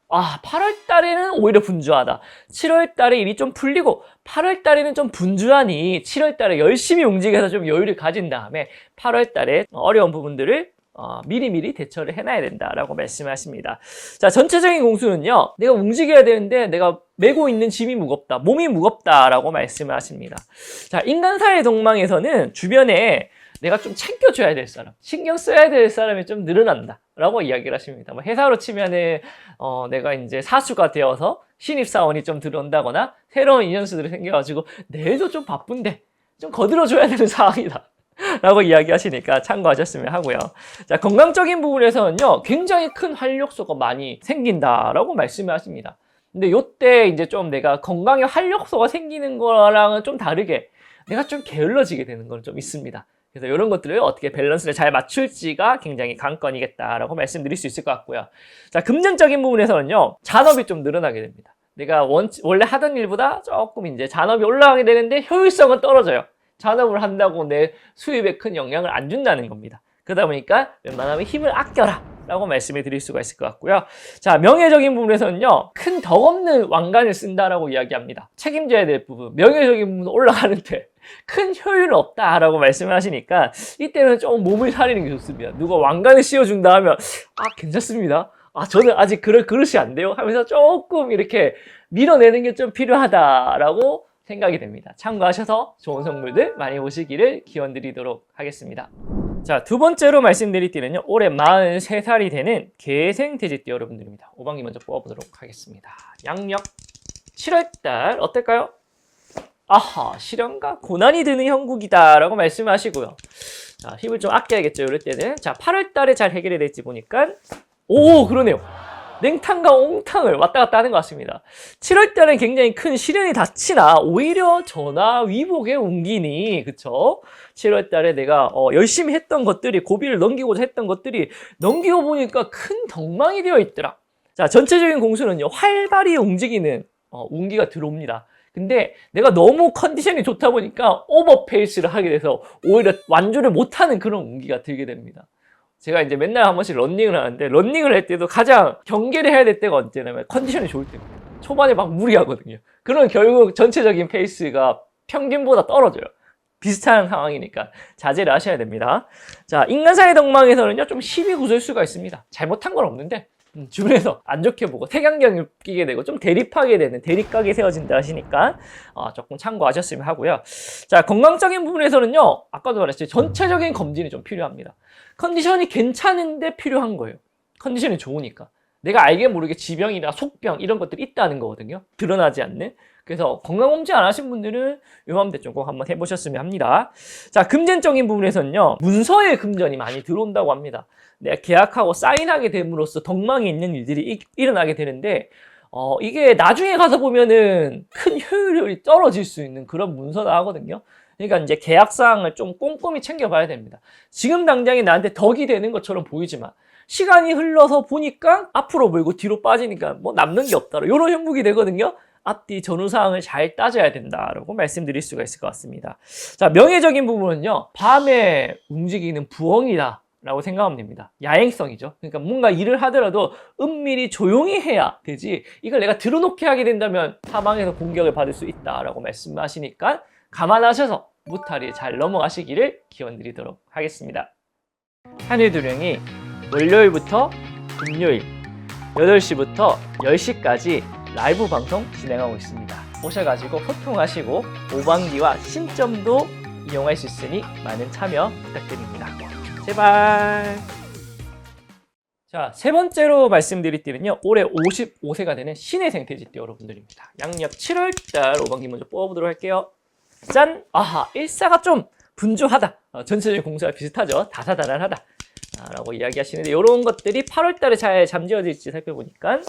8월달에는 오히려 분주하다. 7월달에 일이 좀 풀리고 8월달에는 좀 분주하니 7월달에 열심히 움직여서 좀 여유를 가진 다음에 8월달에 어려운 부분들을 미리미리 대처를 해놔야 된다라고 말씀하십니다. 자, 전체적인 공수는요, 내가 움직여야 되는데 내가 메고 있는 짐이 무겁다, 몸이 무겁다라고 말씀을 하십니다. 자, 인간사회 동망에서는 주변에 내가 좀 챙겨줘야 될 사람, 신경 써야 될 사람이 좀 늘어난다 라고 이야기를 하십니다. 뭐 회사로 치면은 내가 이제 사수가 되어서 신입사원이 좀 들어온다거나 새로운 인연수들이 생겨가지고 내일도 좀 바쁜데 좀 거들어줘야 되는 상황이다 라고 이야기하시니까 참고하셨으면 하고요. 자, 건강적인 부분에서는요, 굉장히 큰 활력소가 많이 생긴다라고 말씀을 하십니다. 근데 요때 이제 좀 내가 건강에 활력소가 생기는 거랑은 좀 다르게 내가 좀 게을러지게 되는 건 좀 있습니다. 그래서 이런 것들을 어떻게 밸런스를 잘 맞출지가 굉장히 관건이겠다라고 말씀드릴 수 있을 것 같고요. 자, 금전적인 부분에서는요, 잔업이 좀 늘어나게 됩니다. 내가 원래 하던 일보다 조금 이제 잔업이 올라가게 되는데 효율성은 떨어져요. 잔업을 한다고 내 수입에 큰 영향을 안 준다는 겁니다. 그러다 보니까 웬만하면 힘을 아껴라 라고 말씀을 드릴 수가 있을 것 같고요. 자, 명예적인 부분에서는요, 큰 덕 없는 왕관을 쓴다라고 이야기합니다. 책임져야 될 부분, 명예적인 부분 올라가는데 큰 효율은 없다라고 말씀을 하시니까 이때는 좀 몸을 사리는 게 좋습니다. 누가 왕관을 씌워준다 하면 괜찮습니다. 저는 아직 그럴 그릇이 안 돼요 하면서 조금 이렇게 밀어내는 게 좀 필요하다라고 생각이 됩니다. 참고하셔서 좋은 선물들 많이 보시기를 기원드리도록 하겠습니다. 자, 두 번째로 말씀드릴 띠는요, 올해 43살이 되는 개생 돼지띠 여러분들입니다. 5반기 먼저 뽑아보도록 하겠습니다. 양력 7월달 어떨까요? 시련과 고난이 드는 형국이다 라고 말씀하시고요. 자, 힘을 좀 아껴야겠죠, 이럴 때는. 자, 8월달에 잘 해결이 될지 보니까 그러네요. 냉탕과 옹탕을 왔다 갔다 하는 것 같습니다. 7월달엔 굉장히 큰 시련이 닥치나 오히려 전화 위복에 옮기니, 그쵸? 7월달에 내가 열심히 했던 것들이, 고비를 넘기고자 했던 것들이 넘기고 보니까 큰 덕망이 되어 있더라. 자, 전체적인 공수는요, 활발히 움직이는 운기가 들어옵니다. 근데 내가 너무 컨디션이 좋다 보니까 오버페이스를 하게 돼서 오히려 완주를 못하는 그런 운기가 들게 됩니다. 제가 이제 맨날 한 번씩 런닝을 하는데, 런닝을 할 때도 가장 경계를 해야 될 때가 언제냐면 컨디션이 좋을 때입니다. 초반에 막 무리하거든요. 그러면 결국 전체적인 페이스가 평균보다 떨어져요. 비슷한 상황이니까 자제를 하셔야 됩니다. 자, 인간사회 동망에서는요, 좀 시비 구설 수가 있습니다. 잘못한 건 없는데 주변에서 안 좋게 보고 색안경을 끼게 되고 좀 대립하게 되는, 대립각이 세워진다 하시니까 조금 참고하셨으면 하고요. 자, 건강적인 부분에서는요, 아까도 말했죠, 전체적인 검진이 좀 필요합니다. 컨디션이 괜찮은데 필요한 거예요. 컨디션이 좋으니까. 내가 알게 모르게 지병이나 속병 이런 것들이 있다는 거거든요. 드러나지 않는. 그래서 건강검진 안 하신 분들은 요맘때 좀 꼭 한번 해보셨으면 합니다. 자, 금전적인 부분에서는요, 문서의 금전이 많이 들어온다고 합니다. 내가 계약하고 사인하게 됨으로써 덕망이 있는 일들이 일어나게 되는데, 이게 나중에 가서 보면은 큰 효율이 떨어질 수 있는 그런 문서다 하거든요. 그러니까 이제 계약사항을 좀 꼼꼼히 챙겨봐야 됩니다. 지금 당장에 나한테 덕이 되는 것처럼 보이지만 시간이 흘러서 보니까 앞으로 몰고 뒤로 빠지니까 뭐 남는 게 없다, 이런 형국이 되거든요. 앞뒤 전후사항을 잘 따져야 된다라고 말씀드릴 수가 있을 것 같습니다. 자, 명예적인 부분은요, 밤에 움직이는 부엉이다 라고 생각하면 됩니다. 야행성이죠. 그러니까 뭔가 일을 하더라도 은밀히 조용히 해야 되지, 이걸 내가 드러놓게 하게 된다면 사방에서 공격을 받을 수 있다라고 말씀하시니까 감안하셔서 무탈이 잘 넘어가시기를 기원드리도록 하겠습니다. 하늘도령이 월요일부터 금요일 8시부터 10시까지 라이브 방송 진행하고 있습니다. 오셔가지고 소통하시고 오방기와 신점도 이용할 수 있으니 많은 참여 부탁드립니다. 제발. 자, 세 번째로 말씀드릴 띠는요, 올해 55세가 되는 신해생 돼지띠 여러분들입니다. 양력 7월달 오방기 먼저 뽑아보도록 할게요. 짠! 아하, 일사가 좀 분주하다. 전체적인 공사가 비슷하죠. 다사다난하다. 라고 이야기하시는데, 이런 것들이 8월달에 잘 잠재워질지 살펴보니까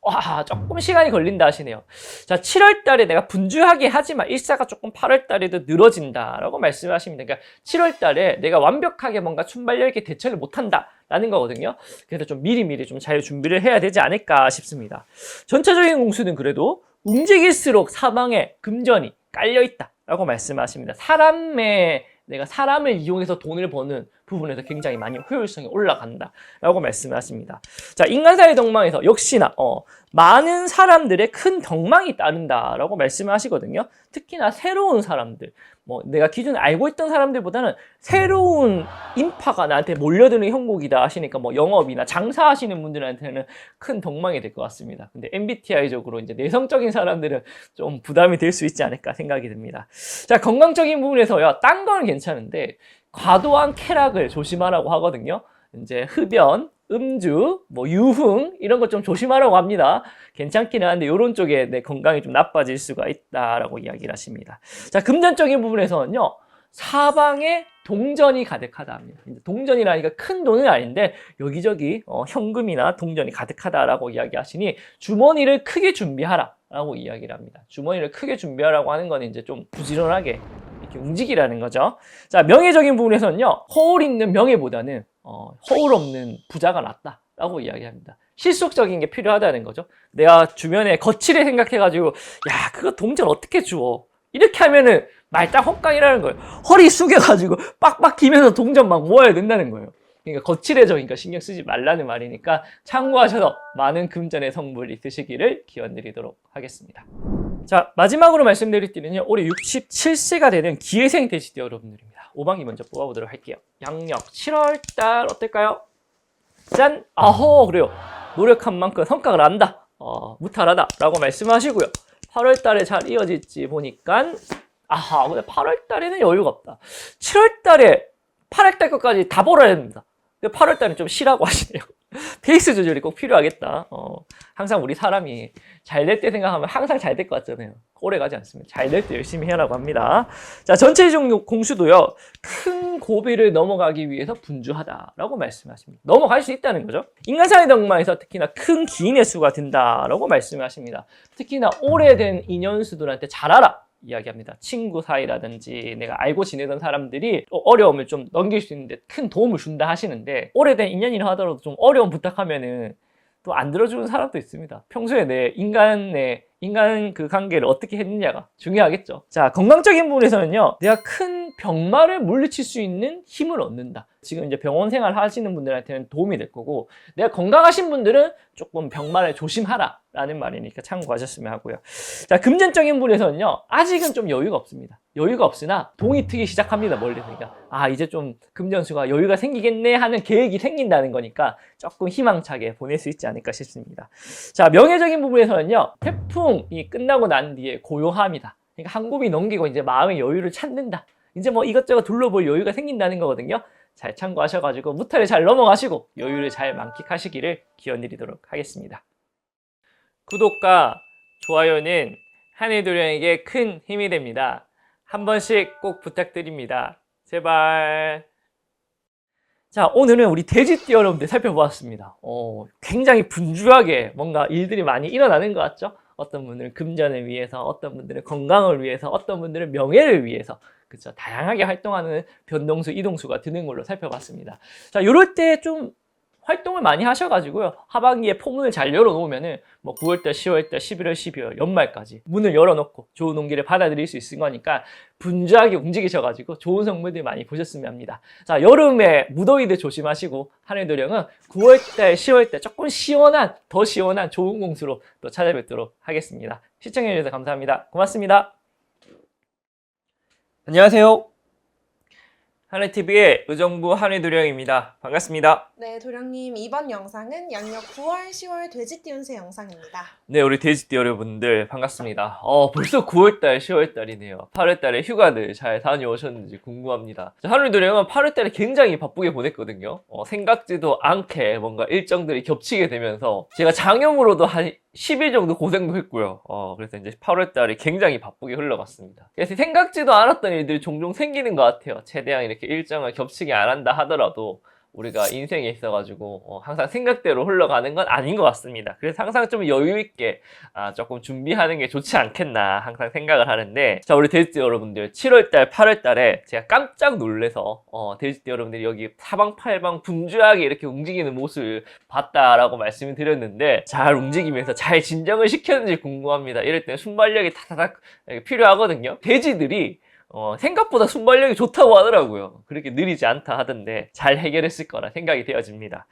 와, 조금 시간이 걸린다 하시네요. 자, 7월달에 내가 분주하게 하지만 일사가 조금 8월달에도 늘어진다라고 말씀하십니다. 그러니까 7월달에 내가 완벽하게 뭔가 순발력 있게 대처를 못한다라는 거거든요. 그래서 좀 미리미리 좀 잘 준비를 해야 되지 않을까 싶습니다. 전체적인 공수는 그래도 움직일수록 사방에 금전이 깔려있다라고 말씀하십니다. 내가 사람을 이용해서 돈을 버는 부분에서 굉장히 많이 효율성이 올라간다라고 말씀하십니다. 자, 인간사의 덕망에서 역시나 많은 사람들의 큰 덕망이 따른다라고 말씀하시거든요. 특히나 새로운 사람들, 내가 기존에 알고 있던 사람들보다는 새로운 인파가 나한테 몰려드는 형국이다 하시니까 영업이나 장사하시는 분들한테는 큰 덕망이 될 것 같습니다. 근데 MBTI적으로 이제 내성적인 사람들은 좀 부담이 될 수 있지 않을까 생각이 듭니다. 자, 건강적인 부분에서요, 딴 건 괜찮은데 과도한 쾌락을 조심하라고 하거든요. 이제 흡연, 음주, 유흥 이런 것 좀 조심하라고 합니다. 괜찮기는 한데 이런 쪽에 내 건강이 좀 나빠질 수가 있다라고 이야기를 하십니다. 자, 금전적인 부분에서는요, 사방에 동전이 가득하다 합니다. 동전이라니까 큰 돈은 아닌데 여기저기 현금이나 동전이 가득하다라고 이야기하시니 주머니를 크게 준비하라라고 이야기를 합니다. 주머니를 크게 준비하라고 하는 건 이제 좀 부지런하게 이렇게 움직이라는 거죠. 자, 명예적인 부분에서는요, 허울 있는 명예보다는 허울 없는 부자가 낫다라고 이야기합니다. 실속적인 게 필요하다는 거죠. 내가 주변에 거칠게 생각해가지고 야, 그거 동전 어떻게 주워? 이렇게 하면은 말딱 헛강이라는 거예요. 허리 숙여가지고 빡빡 기면서 동전 막 모아야 된다는 거예요. 그러니까 거칠해져니까 신경 쓰지 말라는 말이니까 참고하셔서 많은 금전의 성불 있으시기를 기원드리도록 하겠습니다. 자, 마지막으로 말씀드릴 띠는요, 올해 67세가 되는 기회생 돼지띠 여러분들입니다. 오방기 먼저 뽑아보도록 할게요. 양력 7월달 어떨까요? 짠! 아호, 그래요. 노력한 만큼 성과가 난다. 무탈하다 라고 말씀하시고요. 8월달에 잘 이어질지 보니까 아하, 근데 8월달에는 여유가 없다. 7월달에 8월달 것까지 다 벌어야 됩니다. 근데 8월달은 좀 쉬라고 하시네요. 페이스 조절이 꼭 필요하겠다. 항상 우리 사람이 잘 될 때 생각하면 항상 잘 될 것 같잖아요. 오래 가지 않습니다. 잘 될 때 열심히 해라고 합니다. 자, 전체적 공수도요, 큰 고비를 넘어가기 위해서 분주하다라고 말씀하십니다. 넘어갈 수 있다는 거죠. 인간사의 덕망에서 특히나 큰 기인의 수가 된다라고 말씀하십니다. 특히나 오래된 인연수들한테 잘하라 이야기합니다. 친구 사이라든지 내가 알고 지내던 사람들이 어려움을 좀 넘길 수 있는데 큰 도움을 준다 하시는데, 오래된 인연이라 하더라도 좀 어려움 부탁하면은 또 안 들어주는 사람도 있습니다. 평소에 내 인간 그 관계를 어떻게 했느냐가 중요하겠죠. 자, 건강적인 부분에서는요, 내가 큰 병마를 물리칠 수 있는 힘을 얻는다. 지금 이제 병원 생활 하시는 분들한테는 도움이 될 거고, 내가 건강하신 분들은 조금 병마를 조심하라 라는 말이니까 참고하셨으면 하고요. 자, 금전적인 부분에서는요, 아직은 좀 여유가 없습니다. 여유가 없으나 동이 트기 시작합니다. 멀리서. 그러니까 이제 좀 금전수가 여유가 생기겠네 하는 계획이 생긴다는 거니까 조금 희망차게 보낼 수 있지 않을까 싶습니다. 자, 명예적인 부분에서는요, 태풍이 끝나고 난 뒤에 고요함이다. 그러니까 한 곱이 넘기고 이제 마음의 여유를 찾는다. 이제 이것저것 둘러볼 여유가 생긴다는 거거든요. 잘 참고하셔가지고 무탈에 잘 넘어가시고 여유를 잘 만끽하시기를 기원드리도록 하겠습니다. 구독과 좋아요는 하늘도령에게 큰 힘이 됩니다. 한 번씩 꼭 부탁드립니다. 제발. 자, 오늘은 우리 돼지띠 여러분들 살펴보았습니다. 굉장히 분주하게 뭔가 일들이 많이 일어나는 것 같죠? 어떤 분들은 금전을 위해서, 어떤 분들은 건강을 위해서, 어떤 분들은 명예를 위해서, 그쵸? 다양하게 활동하는 변동수, 이동수가 드는 걸로 살펴봤습니다. 자, 요럴 때 좀 활동을 많이 하셔가지고요. 하반기에 포문을 잘 열어놓으면은 뭐 9월달, 10월달, 11월, 12월 연말까지 문을 열어놓고 좋은 온기를 받아들일 수 있을 거니까 분주하게 움직이셔가지고 좋은 성물들 많이 보셨으면 합니다. 자, 여름에 무더위들 조심하시고 하늘도령은 9월달, 10월달 조금 시원한, 더 시원한 좋은 공수로 또 찾아뵙도록 하겠습니다. 시청해주셔서 감사합니다. 고맙습니다. 안녕하세요. 하늘TV의 의정부 하늘도령입니다. 반갑습니다. 네, 도령님 이번 영상은 양력 9월, 10월 돼지띠 운세 영상입니다. 네, 우리 돼지띠 여러분들 반갑습니다. 벌써 9월달, 10월달이네요. 8월달에 휴가들 잘 다녀오셨는지 궁금합니다. 하늘도령은 8월달에 굉장히 바쁘게 보냈거든요. 생각지도 않게 뭔가 일정들이 겹치게 되면서 제가 장염으로도 한 10일 정도 고생도 했고요. 그래서 이제 8월달이 굉장히 바쁘게 흘러갔습니다. 그래서 생각지도 않았던 일들이 종종 생기는 것 같아요. 최대한 이렇게 일정을 겹치게 안 한다 하더라도 우리가 인생에 있어가지고 항상 생각대로 흘러가는 건 아닌 것 같습니다. 그래서 항상 좀 여유있게 조금 준비하는 게 좋지 않겠나 항상 생각을 하는데, 자, 우리 돼지띠 여러분들 7월달, 8월달에 제가 깜짝 놀래서 돼지띠 여러분들이 여기 사방팔방 분주하게 이렇게 움직이는 모습을 봤다라고 말씀을 드렸는데 잘 움직이면서 잘 진정을 시켰는지 궁금합니다. 이럴 때 순발력이 타다닥 필요하거든요. 돼지들이 생각보다 순발력이 좋다고 하더라고요. 그렇게 느리지 않다 하던데 잘 해결했을 거라 생각이 되어집니다.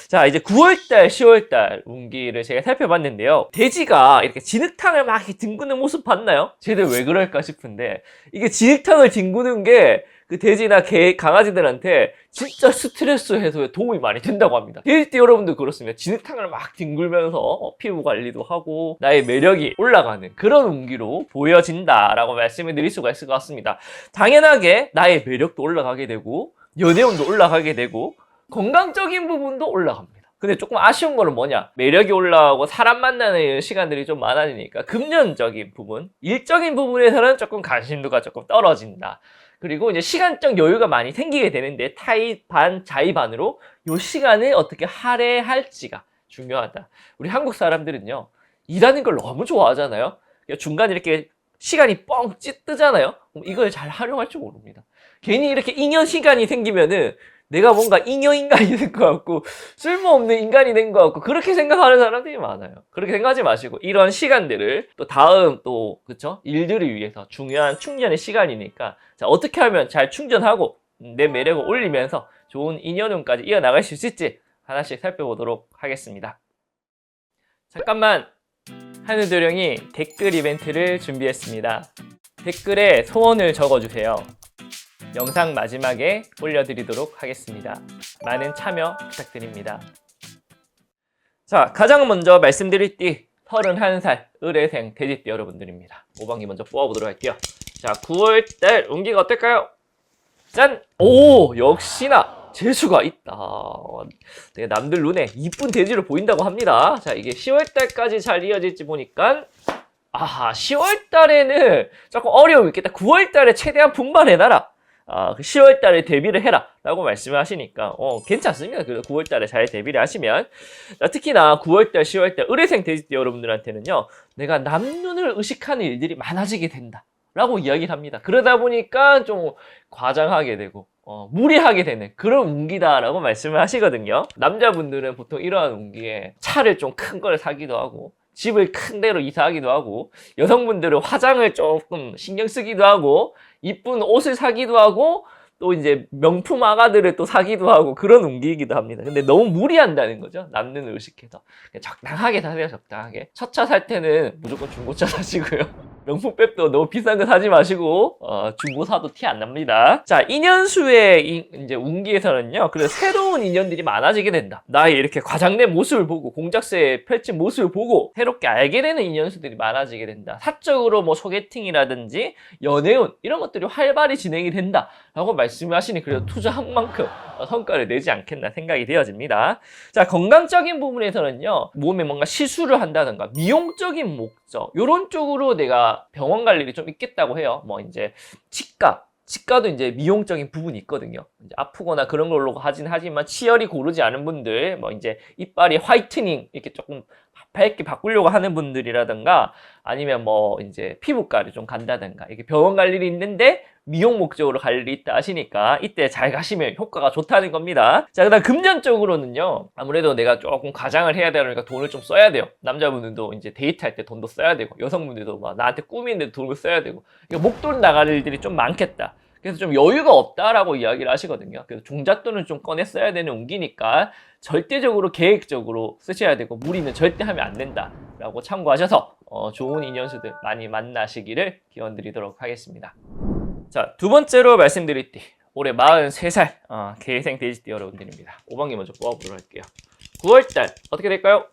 자, 이제 9월달, 10월달 운기를 제가 살펴봤는데요. 돼지가 이렇게 진흙탕을 막 이렇게 뒹구는 모습 봤나요? 쟤들 왜 그럴까 싶은데, 이게 진흙탕을 뒹구는 게 그 돼지나 개, 강아지들한테 진짜 스트레스 해소에 도움이 많이 된다고 합니다. 돼지띠 여러분들 그렇습니다. 진흙탕을 막 뒹굴면서 피부 관리도 하고 나의 매력이 올라가는 그런 운기로 보여진다라고 말씀을 드릴 수가 있을 것 같습니다. 당연하게 나의 매력도 올라가게 되고 연애운도 올라가게 되고 건강적인 부분도 올라갑니다. 근데 조금 아쉬운 거는 뭐냐? 매력이 올라가고 사람 만나는 시간들이 좀 많아지니까 금전적인 부분, 일적인 부분에서는 조금 관심도가 조금 떨어진다. 그리고 이제 시간적 여유가 많이 생기게 되는데 타이 반, 자이 반으로 이 시간을 어떻게 할애할지가 중요하다. 우리 한국 사람들은요, 일하는 걸 너무 좋아하잖아요. 중간에 이렇게 시간이 뻥 뜨잖아요. 그럼 이걸 잘 활용할 줄 모릅니다. 괜히 이렇게 잉여 시간이 생기면은 내가 뭔가 잉여 인간이 된 것 같고 쓸모없는 인간이 된 것 같고 그렇게 생각하는 사람들이 많아요. 그렇게 생각하지 마시고 이런 시간들을 또 다음 또 그쵸? 일들을 위해서 중요한 충전의 시간이니까 자, 어떻게 하면 잘 충전하고 내 매력을 올리면서 좋은 인연운까지 이어나갈 수 있을지 하나씩 살펴보도록 하겠습니다. 잠깐만, 하늘도령이 댓글 이벤트를 준비했습니다. 댓글에 소원을 적어주세요. 영상 마지막에 올려드리도록 하겠습니다. 많은 참여 부탁드립니다. 자, 가장 먼저 말씀드릴 띠 31살 을의생 돼지띠 여러분들입니다. 5반기 먼저 뽑아보도록 할게요. 자, 9월달 운기가 어떨까요? 짠! 오, 역시나 재수가 있다. 내가 남들 눈에 이쁜 돼지로 보인다고 합니다. 자, 이게 10월달까지 잘 이어질지 보니까 10월달에는 조금 어려움이 있겠다. 9월달에 최대한 분발해놔라. 10월달에 데뷔를 해라 라고 말씀을 하시니까 괜찮습니다. 그래서 9월달에 잘 데뷔를 하시면, 특히나 9월달, 10월달 을의생 돼지띠 여러분들한테는요, 내가 남눈을 의식하는 일들이 많아지게 된다 라고 이야기를 합니다. 그러다 보니까 좀 과장하게 되고 무리하게 되는 그런 운기다 라고 말씀을 하시거든요. 남자분들은 보통 이러한 운기에 차를 좀 큰 걸 사기도 하고 집을 큰 데로 이사하기도 하고, 여성분들은 화장을 조금 신경 쓰기도 하고 이쁜 옷을 사기도 하고 또 이제 명품 아가들을 또 사기도 하고 그런 운기이기도 합니다. 근데 너무 무리한다는 거죠. 남는 의식해서 적당하게 사세요. 적당하게. 첫 차 살 때는 무조건 중고차 사시고요. 명품백도 너무 비싼 거 사지 마시고 중고 사도 티 안 납니다. 자, 인연수의 이제 운기에서는요, 그래서 새로운 인연들이 많아지게 된다. 나의 이렇게 과장된 모습을 보고 공작새에 펼친 모습을 보고 새롭게 알게 되는 인연수들이 많아지게 된다. 사적으로 뭐 소개팅이라든지 연애운 이런 것들이 활발히 진행이 된다 라고 말씀을 하시니 그래도 투자한 만큼 성과를 내지 않겠나 생각이 되어집니다. 자, 건강적인 부분에서는요, 몸에 뭔가 시술을 한다든가 미용적인 목적 이런 쪽으로 내가 병원 갈 일이 좀 있겠다고 해요. 뭐 이제 치과도 이제 미용적인 부분이 있거든요. 이제 아프거나 그런 걸로 하진 하지만 치열이 고르지 않은 분들, 뭐 이제 이빨이 화이트닝 이렇게 조금 밝게 바꾸려고 하는 분들이라든가 아니면 뭐 이제 피부과를 좀 간다든가 이게 병원 갈 일이 있는데 미용 목적으로 갈 일이 있다 하시니까 이때 잘 가시면 효과가 좋다는 겁니다. 자, 그다음 금전적으로는요. 아무래도 내가 조금 과장을 해야 되니까 돈을 좀 써야 돼요. 남자분들도 이제 데이트할 때 돈도 써야 되고 여성분들도 막 나한테 꾸미는데 돈을 써야 되고 그러니까 목돈 나갈 일들이 좀 많겠다. 그래서 좀 여유가 없다라고 이야기를 하시거든요. 그래서 종잣돈을 좀 꺼내 써야 되는 운기니까 절대적으로 계획적으로 쓰셔야 되고 무리는 절대 하면 안 된다라고 참고하셔서 좋은 인연수들 많이 만나시기를 기원드리도록 하겠습니다. 자, 두 번째로 말씀드릴 때 올해 43살 개생 돼지띠 여러분들입니다. 5번기 먼저 뽑아보도록 할게요. 9월달 어떻게 될까요?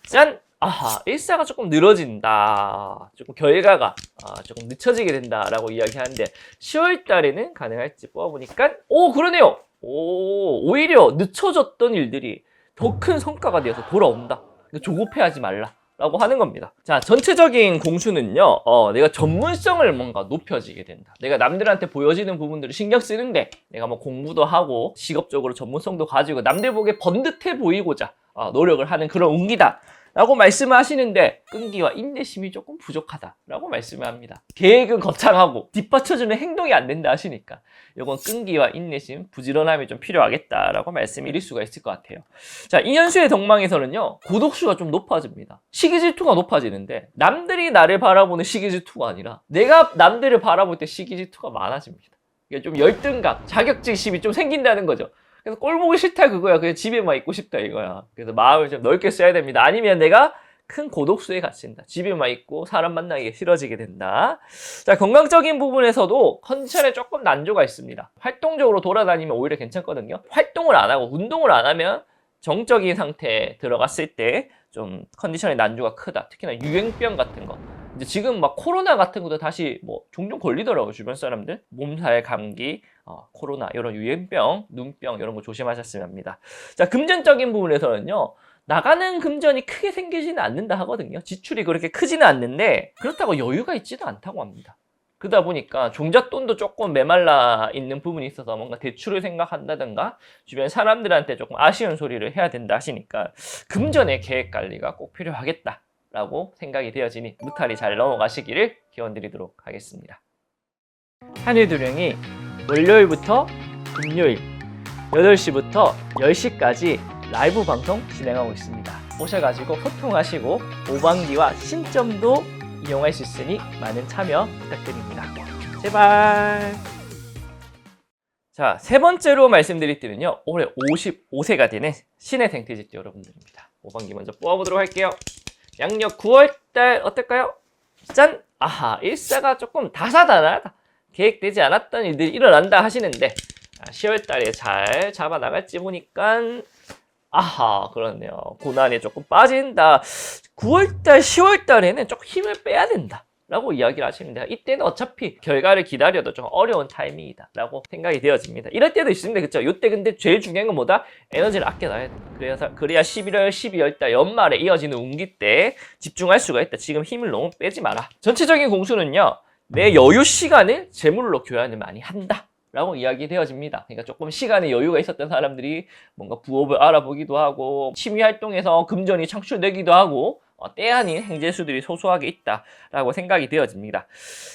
짠! 아하, 일사가 조금 늘어진다. 조금 결과가 조금 늦춰지게 된다라고 이야기하는데 10월 달에는 가능할지 뽑아보니까 그러네요. 오히려 늦춰졌던 일들이 더 큰 성과가 되어서 돌아온다. 조급해하지 말라. 라고 하는 겁니다. 자, 전체적인 공수는요, 내가 전문성을 뭔가 높여지게 된다. 내가 남들한테 보여지는 부분들을 신경 쓰는데, 내가 뭐 공부도 하고, 직업적으로 전문성도 가지고, 남들 보기에 번듯해 보이고자 노력을 하는 그런 운기다. 라고 말씀을 하시는데, 끈기와 인내심이 조금 부족하다. 라고 말씀을 합니다. 계획은 거창하고, 뒷받쳐주는 행동이 안 된다 하시니까, 이건 끈기와 인내심, 부지런함이 좀 필요하겠다. 라고 말씀드릴 수가 있을 것 같아요. 자, 이현수의 덕망에서는요, 고독수가 좀 높아집니다. 시기질투가 높아지는데, 남들이 나를 바라보는 시기질투가 아니라, 내가 남들을 바라볼 때 시기질투가 많아집니다. 이게 좀 열등감, 자격지심이 좀 생긴다는 거죠. 그래서 꼴 보기 싫다 그거야. 그냥 집에만 있고 싶다 이거야. 그래서 마음을 좀 넓게 써야 됩니다. 아니면 내가 큰 고독수에 갇힌다. 집에만 있고 사람 만나기가 싫어지게 된다. 자, 건강적인 부분에서도 컨디션에 조금 난조가 있습니다. 활동적으로 돌아다니면 오히려 괜찮거든요. 활동을 안 하고 운동을 안 하면 정적인 상태에 들어갔을 때 좀 컨디션의 난조가 크다. 특히나 유행병 같은 거. 이제 지금 막 코로나 같은 것도 다시 뭐 종종 걸리더라고요. 주변 사람들. 몸살, 감기, 코로나 이런 유행병, 눈병 이런 거 조심하셨으면 합니다. 자, 금전적인 부분에서는요. 나가는 금전이 크게 생기지는 않는다 하거든요. 지출이 그렇게 크지는 않는데 그렇다고 여유가 있지도 않다고 합니다. 그러다 보니까 종잣돈도 조금 메말라 있는 부분이 있어서 뭔가 대출을 생각한다든가 주변 사람들한테 조금 아쉬운 소리를 해야 된다 하시니까 금전의 계획 관리가 꼭 필요하겠다 라고 생각이 되어지니 무탈이 잘 넘어가시기를 기원드리도록 하겠습니다. 하늘도령이 월요일부터 금요일 8시부터 10시까지 라이브 방송 진행하고 있습니다. 오셔가지고 소통하시고 오방기와 신점도 이용할 수 있으니 많은 참여 부탁드립니다. 제발. 자, 세 번째로 말씀드릴 때는요. 올해 55세가 되는 신의 생태지띠 여러분들입니다. 오방기 먼저 뽑아보도록 할게요. 양력 9월달 어떨까요? 짠! 아하, 일사가 조금 다사다난하다. 계획되지 않았던 일들이 일어난다 하시는데 10월달에 잘 잡아나갈지 보니까 아하, 그렇네요. 고난에 조금 빠진다. 9월달, 10월달에는 조금 힘을 빼야 된다 라고 이야기를 하십니다. 이때는 어차피 결과를 기다려도 좀 어려운 타이밍이다 라고 생각이 되어집니다. 이럴 때도 있습니다. 그쵸? 이때 근데 제일 중요한 건 뭐다? 에너지를 아껴놔야 된다. 그래야 11월, 12월달 연말에 이어지는 운기 때 집중할 수가 있다. 지금 힘을 너무 빼지 마라. 전체적인 공수는요. 내 여유 시간을 재물로 교환을 많이 한다 라고 이야기되어집니다. 그러니까 조금 시간에 여유가 있었던 사람들이 뭔가 부업을 알아보기도 하고 취미 활동에서 금전이 창출되기도 하고 때 아닌 행재수들이 소소하게 있다라고 생각이 되어집니다.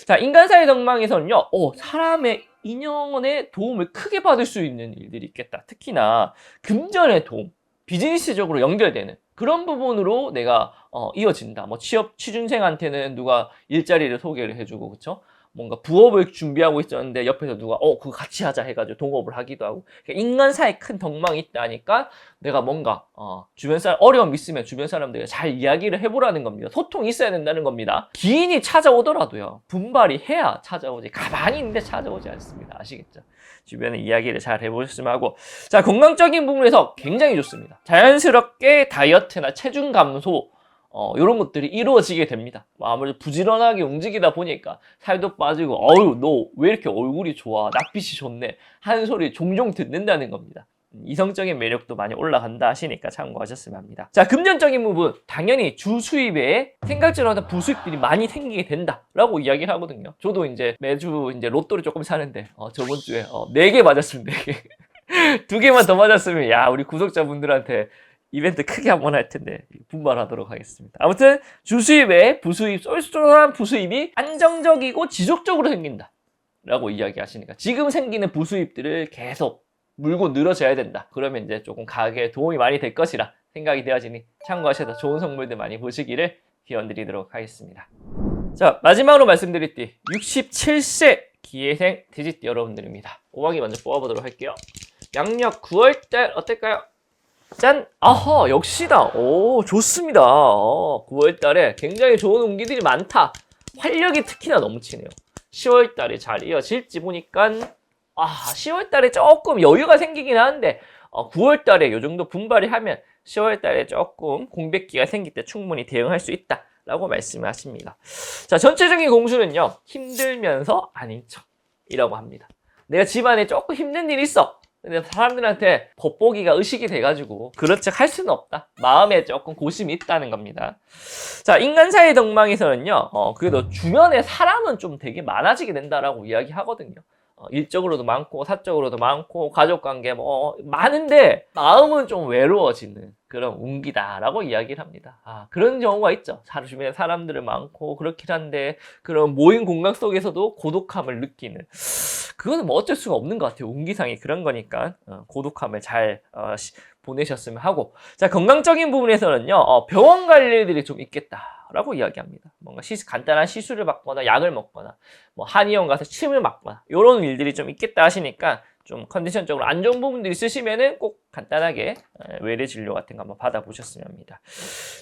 자, 인간사의 덕망에서는요. 사람의 인연에 도움을 크게 받을 수 있는 일들이 있겠다. 특히나 금전의 도움, 비즈니스적으로 연결되는 그런 부분으로 내가 이어진다. 뭐 취준생한테는 누가 일자리를 소개를 해주고, 그쵸? 뭔가 부업을 준비하고 있었는데 옆에서 누가 그거 같이 하자 해가지고 동업을 하기도 하고. 그러니까 인간사에 큰 덕망이 있다니까 내가 뭔가 주변 사람 어려움 있으면 주변 사람들과 잘 이야기를 해보라는 겁니다. 소통이 있어야 된다는 겁니다. 기인이 찾아오더라도요. 분발이 해야 찾아오지. 가만히 있는데 찾아오지 않습니다. 아시겠죠? 주변에 이야기를 잘 해보셨으면 하고. 자, 건강적인 부분에서 굉장히 좋습니다. 자연스럽게 다이어트나 체중 감소 이런 것들이 이루어지게 됩니다. 아무래도 부지런하게 움직이다 보니까 살도 빠지고 어휴 너 왜 이렇게 얼굴이 좋아 낯빛이 좋네 하는 소리 종종 듣는다는 겁니다. 이성적인 매력도 많이 올라간다 하시니까 참고하셨으면 합니다. 자, 금전적인 부분 당연히 주 수입에 생각지로는 부수입들이 많이 생기게 된다라고 이야기를 하거든요. 저도 이제 매주 이제 로또를 조금 사는데 저번 주에 4개 맞았습니다. 4개. 2개만 더 맞았으면 야 우리 구독자분들한테 이벤트 크게 한번 할 텐데 분발하도록 하겠습니다. 아무튼 주수입에 부수입, 쏠쏠한 부수입이 안정적이고 지속적으로 생긴다 라고 이야기하시니까 지금 생기는 부수입들을 계속 물고 늘어져야 된다. 그러면 이제 조금 가게에 도움이 많이 될 것이라 생각이 되어지니 참고하셔서 좋은 선물들 많이 보시기를 기원드리도록 하겠습니다. 자, 마지막으로 말씀드릴 띠 67세 기회생 돼지띠 여러분들입니다. 오방이 먼저 뽑아보도록 할게요. 양력 9월달 어떨까요? 짠! 아하, 역시다. 오, 좋습니다. 9월달에 굉장히 좋은 운기들이 많다. 활력이 특히나 넘치네요. 10월달에 잘 이어질지 보니까 10월달에 조금 여유가 생기긴 하는데 9월달에 요 정도 분발이 하면 10월달에 조금 공백기가 생길 때 충분히 대응할 수 있다 라고 말씀을 하십니다. 자, 전체적인 공수는요, 힘들면서 아닌 척이라고 합니다. 내가 집안에 조금 힘든 일이 있어. 근데 사람들한테 겉보기가 의식이 돼가지고 그런 척 할 수는 없다. 마음에 조금 고심이 있다는 겁니다. 자, 인간사의 덕망에서는요, 그래도 주변에 사람은 좀 되게 많아지게 된다라고 이야기하거든요. 일적으로도 많고 사적으로도 많고 가족관계 뭐 많은데 마음은 좀 외로워지는 그런 운기다라고 이야기를 합니다. 그런 경우가 있죠. 주변에 사람들은 많고 그렇긴 한데 그런 모인 공간 속에서도 고독함을 느끼는, 그거는 뭐 어쩔 수가 없는 것 같아요. 운기상이 그런 거니까 고독함을 잘 보내셨으면 하고, 자, 건강적인 부분에서는요, 병원 갈 일들이 좀 있겠다라고 이야기합니다. 뭔가 간단한 시술을 받거나 약을 먹거나 뭐 한의원 가서 침을 맞거나 이런 일들이 좀 있겠다 하시니까 좀 컨디션적으로 안 좋은 부분들이 있으시면은 꼭 간단하게 외래 진료 같은 거 한번 받아보셨으면 합니다.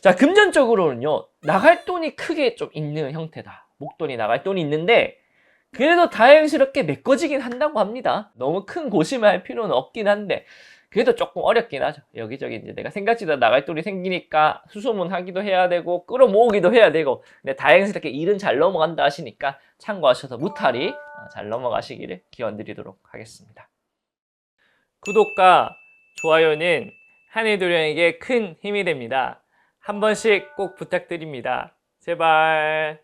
자, 금전적으로는요, 나갈 돈이 크게 좀 있는 형태다. 목돈이 나갈 돈이 있는데 그래도 다행스럽게 메꿔지긴 한다고 합니다. 너무 큰 고심을 할 필요는 없긴 한데 그래도 조금 어렵긴 하죠. 여기저기 이제 내가 생각지도 나갈 돈이 생기니까 수소문하기도 해야 되고 끌어모으기도 해야 되고, 근데 다행스럽게 일은 잘 넘어간다 하시니까 참고하셔서 무탈히 잘 넘어가시기를 기원드리도록 하겠습니다. 구독과 좋아요는 한일도령에게 큰 힘이 됩니다. 한 번씩 꼭 부탁드립니다. 제발.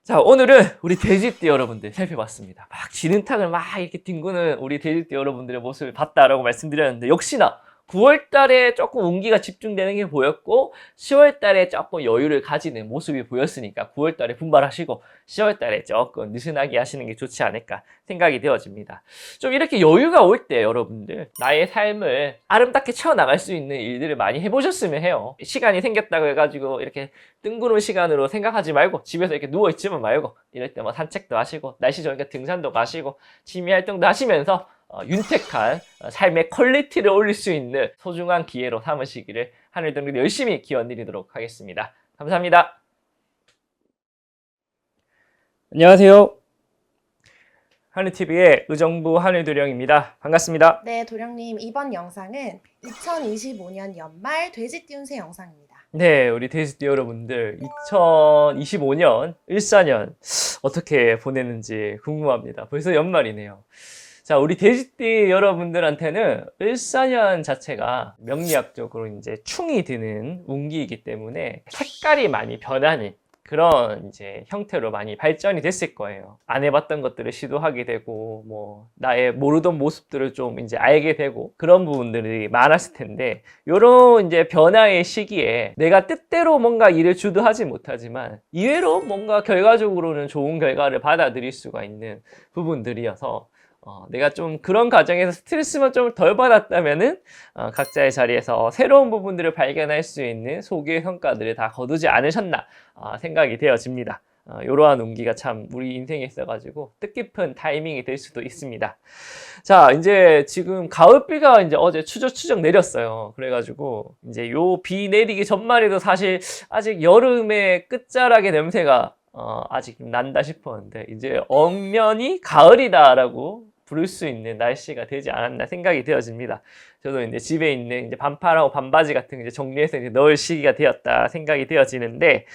자, 오늘은 우리 돼지띠 여러분들 살펴봤습니다. 막 지능탁을 막 이렇게 뒹구는 우리 돼지띠 여러분들의 모습을 봤다라고 말씀드렸는데, 역시나 9월달에 조금 운기가 집중되는 게 보였고 10월달에 조금 여유를 가지는 모습이 보였으니까 9월달에 분발하시고 10월달에 조금 느슨하게 하시는 게 좋지 않을까 생각이 되어집니다. 좀 이렇게 여유가 올 때 여러분들 나의 삶을 아름답게 채워나갈 수 있는 일들을 많이 해보셨으면 해요. 시간이 생겼다고 해가지고 이렇게 뜬구름 시간으로 생각하지 말고 집에서 이렇게 누워있지만 말고 이럴 때 뭐 산책도 하시고 날씨 좋으니까 등산도 가시고 취미 활동도 하시면서 윤택한 삶의 퀄리티를 올릴 수 있는 소중한 기회로 삼으시기를 하늘동력 열심히 기원드리도록 하겠습니다. 감사합니다. 안녕하세요. 하늘TV의 의정부 하늘도령입니다. 반갑습니다. 네, 도령님, 이번 영상은 2025년 연말 돼지띠 운세 영상입니다. 네, 우리 돼지띠 여러분들 2025년 을사년 어떻게 보내는지 궁금합니다. 벌써 연말이네요. 자, 우리 돼지띠 여러분들한테는 을사년 자체가 명리학적으로 이제 충이 드는 운기이기 때문에 색깔이 많이 변하는 그런 이제 형태로 많이 발전이 됐을 거예요. 안 해봤던 것들을 시도하게 되고, 뭐, 나의 모르던 모습들을 좀 이제 알게 되고, 그런 부분들이 많았을 텐데, 요런 이제 변화의 시기에 내가 뜻대로 뭔가 일을 주도하지 못하지만, 이외로 뭔가 결과적으로는 좋은 결과를 받아들일 수가 있는 부분들이어서, 내가 좀 그런 과정에서 스트레스만 좀 덜 받았다면은 각자의 자리에서 새로운 부분들을 발견할 수 있는 소개의 성과들을 다 거두지 않으셨나 생각이 되어집니다. 이러한 운기가 참 우리 인생에 있어가지고 뜻깊은 타이밍이 될 수도 있습니다. 자, 이제 지금 가을비가 이제 어제 추적추적 내렸어요. 그래가지고 이제 요 비 내리기 전만 해도 사실 아직 여름의 끝자락의 냄새가 아직 난다 싶었는데 이제 엄연히 가을이다라고 부를 수 있는 날씨가 되지 않았나 생각이 되어집니다. 저도 이제 집에 있는 이제 반팔하고 반바지 같은 거 이제 정리해서 이제 넣을 시기가 되었다 생각이 되어지는데,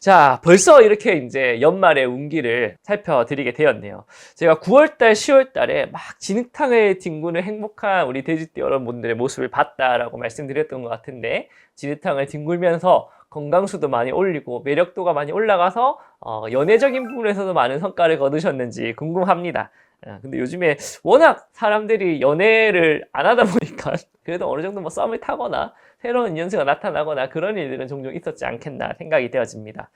자, 벌써 이렇게 이제 연말의 운기를 살펴드리게 되었네요. 제가 9월달, 10월달에 막 진흙탕을 뒹구는 행복한 우리 돼지띠 여러분들의 모습을 봤다라고 말씀드렸던 것 같은데, 진흙탕을 뒹굴면서 건강수도 많이 올리고 매력도가 많이 올라가서 연애적인 부분에서도 많은 성과를 거두셨는지 궁금합니다. 근데 요즘에 워낙 사람들이 연애를 안 하다 보니까 그래도 어느 정도 뭐 썸을 타거나 새로운 인연수가 나타나거나 그런 일들은 종종 있었지 않겠나 생각이 되어집니다.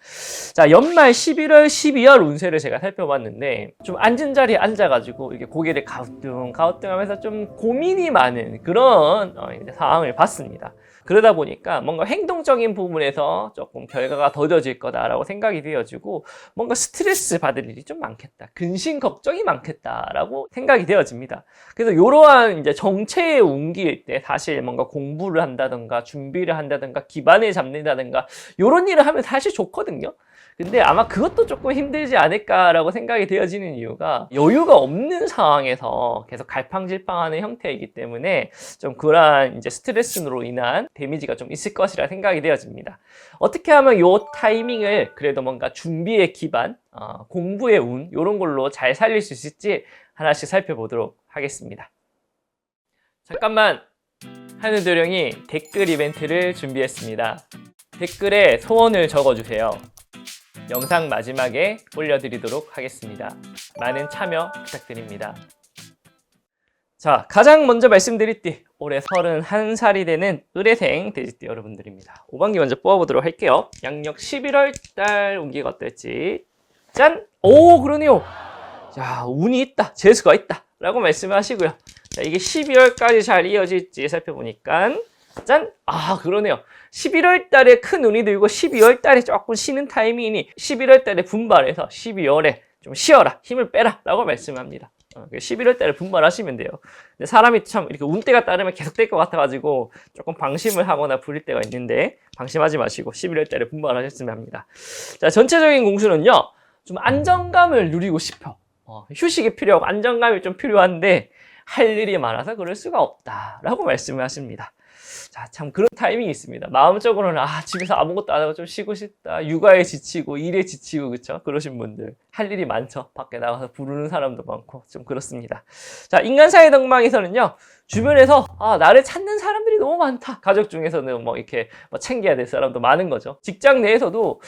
자, 연말 11월, 12월 운세를 제가 살펴봤는데 좀 앉은 자리에 앉아가지고 이렇게 고개를 가우뚱가우뚱하면서 좀 고민이 많은 그런 이제 상황을 봤습니다. 그러다 보니까 뭔가 행동적인 부분에서 조금 결과가 더뎌질 거다라고 생각이 되어지고 뭔가 스트레스 받을 일이 좀 많겠다. 근심 걱정이 많겠다라고 생각이 되어집니다. 그래서 이러한 이제 정체의 운기일 때 사실 뭔가 공부를 한다든가 준비를 한다든가 기반을 잡는다든가 이런 일을 하면 사실 좋거든요. 근데 아마 그것도 조금 힘들지 않을까라고 생각이 되어지는 이유가 여유가 없는 상황에서 계속 갈팡질팡하는 형태이기 때문에 좀 그러한 이제 스트레스로 인한 데미지가 좀 있을 것이라 생각이 되어집니다. 어떻게 하면 이 타이밍을 그래도 뭔가 준비의 기반, 공부의 운 이런 걸로 잘 살릴 수 있을지 하나씩 살펴보도록 하겠습니다. 잠깐만, 하늘도령이 댓글 이벤트를 준비했습니다. 댓글에 소원을 적어주세요. 영상 마지막에 올려드리도록 하겠습니다. 많은 참여 부탁드립니다. 자, 가장 먼저 말씀드릴 띠, 올해 31살이 되는 을해생 돼지띠 여러분들입니다. 5반기 먼저 뽑아보도록 할게요. 양력 11월 달 운기가 어떨지. 짠! 오, 그러네요. 자, 운이 있다, 재수가 있다 라고 말씀하시고요. 자, 이게 12월까지 잘 이어질지 살펴보니까 짠! 아, 그러네요. 11월 달에 큰 운이 들고 12월 달에 조금 쉬는 타이밍이니 11월 달에 분발해서 12월에 좀 쉬어라, 힘을 빼라 라고 말씀합니다. 11월 달에 분발하시면 돼요. 근데 사람이 참 이렇게 운때가 따르면 계속 될 것 같아가지고 조금 방심을 하거나 부릴 때가 있는데 방심하지 마시고 11월 달에 분발하셨으면 합니다. 자, 전체적인 공수는요, 좀 안정감을 누리고 싶어. 휴식이 필요하고 안정감이 좀 필요한데 할 일이 많아서 그럴 수가 없다라고 말씀을 하십니다. 자, 참 그런 타이밍이 있습니다. 마음적으로는 집에서 아무것도 안 하고 좀 쉬고 싶다. 육아에 지치고 일에 지치고 그쵸? 그러신 분들 할 일이 많죠. 밖에 나가서 부르는 사람도 많고 좀 그렇습니다. 자, 인간사회 덕망에서는요, 주변에서 나를 찾는 사람들이 너무 많다. 가족 중에서는 뭐 이렇게 뭐 챙겨야 될 사람도 많은 거죠. 직장 내에서도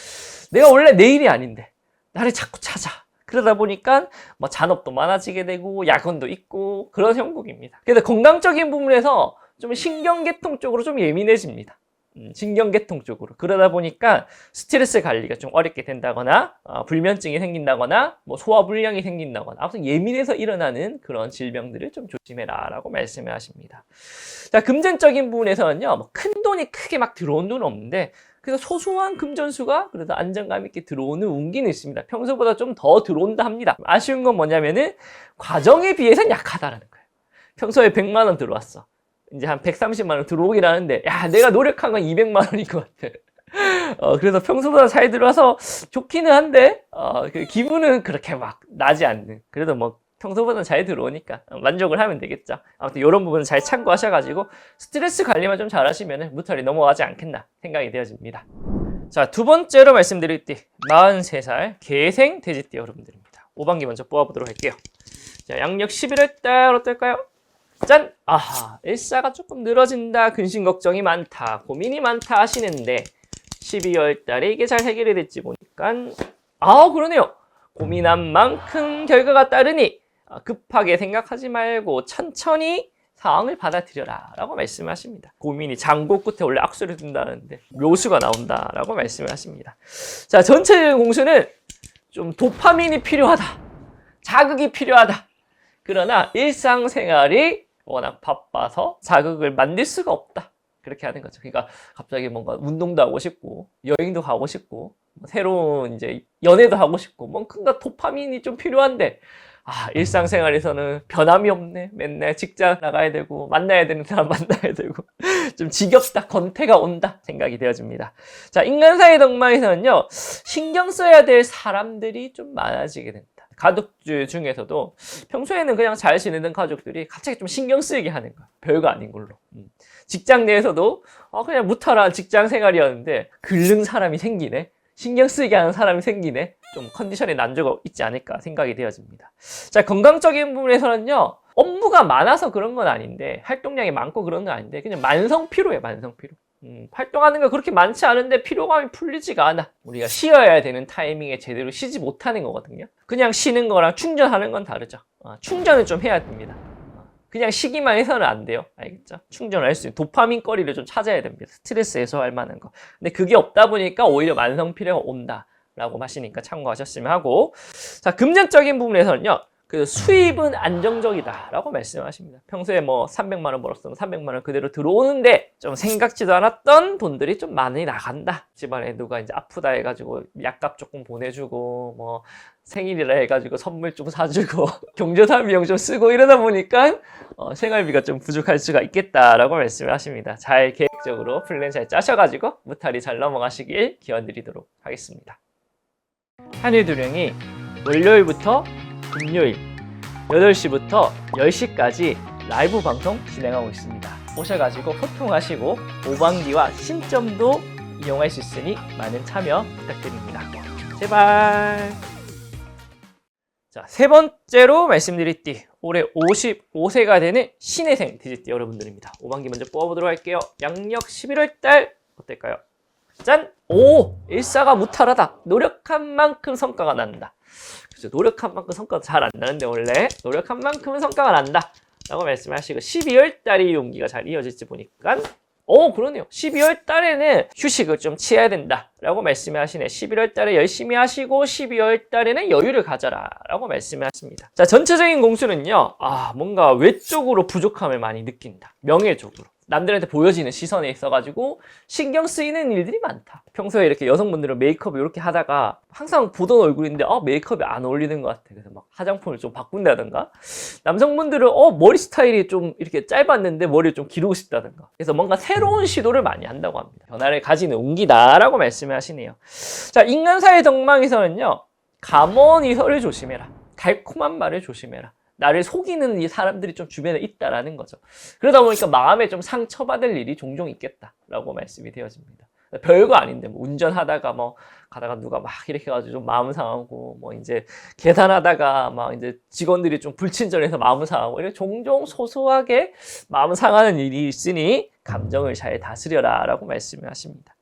내가 원래 내 일이 아닌데 나를 자꾸 찾아. 그러다 보니까 뭐 잔업도 많아지게 되고 야근도 있고 그런 형국입니다. 그래서 건강적인 부분에서 좀 신경계통 쪽으로 좀 예민해집니다. 신경계통 쪽으로. 그러다 보니까 스트레스 관리가 좀 어렵게 된다거나 불면증이 생긴다거나 뭐 소화불량이 생긴다거나 아무튼 예민해서 일어나는 그런 질병들을 좀 조심해라 라고 말씀을 하십니다. 자, 금전적인 부분에서는요, 뭐 큰 돈이 크게 막 들어온 돈은 없는데 그래서 소소한 금전수가 그래도 안정감 있게 들어오는 운기는 있습니다. 평소보다 좀 더 들어온다 합니다. 아쉬운 건 뭐냐면은 과정에 비해서는 약하다라는 거예요. 평소에 100만 원 들어왔어. 이제 한 130만 원 들어오긴 하는데 야, 내가 노력한 건 200만 원인 것 같아. 그래서 평소보다 잘 들어와서 좋기는 한데 그 기분은 그렇게 막 나지 않는, 그래도 뭐 평소보다 잘 들어오니까 만족을 하면 되겠죠. 아무튼 이런 부분은 잘 참고하셔가지고 스트레스 관리만 좀 잘하시면 무탈이 넘어가지 않겠나 생각이 되어집니다. 자, 두 번째로 말씀드릴 띠, 43살 개생 돼지띠 여러분들입니다. 5반기 먼저 뽑아보도록 할게요. 자, 양력 11월 달 어떨까요? 짠! 아하, 일사가 조금 늘어진다, 근심 걱정이 많다, 고민이 많다 하시는데 12월 달에 이게 잘 해결이 될지 보니까 그러네요. 고민한 만큼 결과가 따르니 급하게 생각하지 말고 천천히 상황을 받아들여라 라고 말씀을 하십니다. 고민이 장고 끝에 원래 악수를 둔다는데 묘수가 나온다 라고 말씀을 하십니다. 자, 전체적인 공수는 좀 도파민이 필요하다, 자극이 필요하다. 그러나 일상생활이 워낙 바빠서 자극을 만들 수가 없다, 그렇게 하는 거죠. 그러니까 갑자기 뭔가 운동도 하고 싶고 여행도 가고 싶고 새로운 이제 연애도 하고 싶고 뭔가 도파민이 좀 필요한데 일상생활에서는 변함이 없네. 맨날 직장 나가야 되고 만나야 되는 사람 만나야 되고 좀 지겹다, 권태가 온다 생각이 되어집니다. 자, 인간사회 덕망에서는요, 신경 써야 될 사람들이 좀 많아지게 된다. 가족들 중에서도 평소에는 그냥 잘 지내던 가족들이 갑자기 좀 신경 쓰이게 하는 거야. 별거 아닌 걸로. 직장 내에서도 그냥 무탈한 직장 생활이었는데 긁는 사람이 생기네, 신경 쓰이게 하는 사람이 생기네, 좀 컨디션에 난조가 있지 않을까 생각이 되어집니다. 자, 건강적인 부분에서는요, 업무가 많아서 그런 건 아닌데, 활동량이 많고 그런 건 아닌데 그냥 만성 피로예요. 만성 피로. 활동하는 거 그렇게 많지 않은데 피로감이 풀리지가 않아. 우리가 쉬어야 되는 타이밍에 제대로 쉬지 못하는 거거든요. 그냥 쉬는 거랑 충전하는 건 다르죠. 충전을 좀 해야 됩니다. 그냥 쉬기만 해서는 안 돼요. 알겠죠? 충전을 할 수 있는 도파민 거리를 좀 찾아야 됩니다. 스트레스 해소할 만한 거. 근데 그게 없다 보니까 오히려 만성 피로가 온다 라고 하시니까 참고하셨으면 하고, 자, 금전적인 부분에서는요, 그 수입은 안정적이다 라고 말씀하십니다. 평소에 뭐 300만 원 벌었으면 300만 원 그대로 들어오는데 좀 생각지도 않았던 돈들이 좀 많이 나간다. 집안에 누가 이제 아프다 해가지고 약값 조금 보내주고, 뭐 생일이라 해가지고 선물 좀 사주고 경조사 비용 좀 쓰고 이러다 보니까 생활비가 좀 부족할 수가 있겠다라고 말씀을 하십니다. 잘 계획적으로 플랜 잘 짜셔가지고 무탈이 잘 넘어가시길 기원드리도록 하겠습니다. 한일두령이 월요일부터 금요일 8시부터 10시까지 라이브 방송 진행하고 있습니다. 오셔가지고 소통하시고 오방기와 신점도 이용할 수 있으니 많은 참여 부탁드립니다. 제발. 자, 세 번째로 말씀드릴 띠, 올해 55세가 되는 신해생 돼지띠 여러분들입니다. 오방기 먼저 뽑아보도록 할게요. 양력 11월달 어떨까요? 짠! 오! 일사가 무탈하다. 노력한 만큼 성과가 난다. 그렇죠. 노력한 만큼 성과가 잘 안 나는데 원래 노력한 만큼은 성과가 난다 라고 말씀하시고, 12월 달이 용기가 잘 이어질지 보니까 그러네요. 12월 달에는 휴식을 좀 취해야 된다 라고 말씀하시네. 11월 달에 열심히 하시고 12월 달에는 여유를 가져라 라고 말씀하십니다. 자, 전체적인 공수는요, 뭔가 외적으로 부족함을 많이 느낀다. 명예적으로 남들한테 보여지는 시선에 있어가지고 신경 쓰이는 일들이 많다. 평소에 이렇게 여성분들은 메이크업을 이렇게 하다가 항상 보던 얼굴인데 메이크업이 안 어울리는 것 같아. 그래서 막 화장품을 좀 바꾼다든가, 남성분들은 머리 스타일이 좀 이렇게 짧았는데 머리를 좀 기르고 싶다든가, 그래서 뭔가 새로운 시도를 많이 한다고 합니다. 변화를 가지는 운기다라고 말씀을 하시네요. 자, 인간사의 덕망에서는요, 감언이설을 조심해라. 달콤한 말을 조심해라. 나를 속이는 이 사람들이 좀 주변에 있다라는 거죠. 그러다 보니까 마음에 좀 상처받을 일이 종종 있겠다라고 말씀이 되어집니다. 별거 아닌데, 뭐 운전하다가 뭐 가다가 누가 막 이렇게 해가지고 좀 마음 상하고, 뭐 이제 계산하다가 막 이제 직원들이 좀 불친절해서 마음 상하고, 이렇게 종종 소소하게 마음 상하는 일이 있으니 감정을 잘 다스려라 라고 말씀을 하십니다.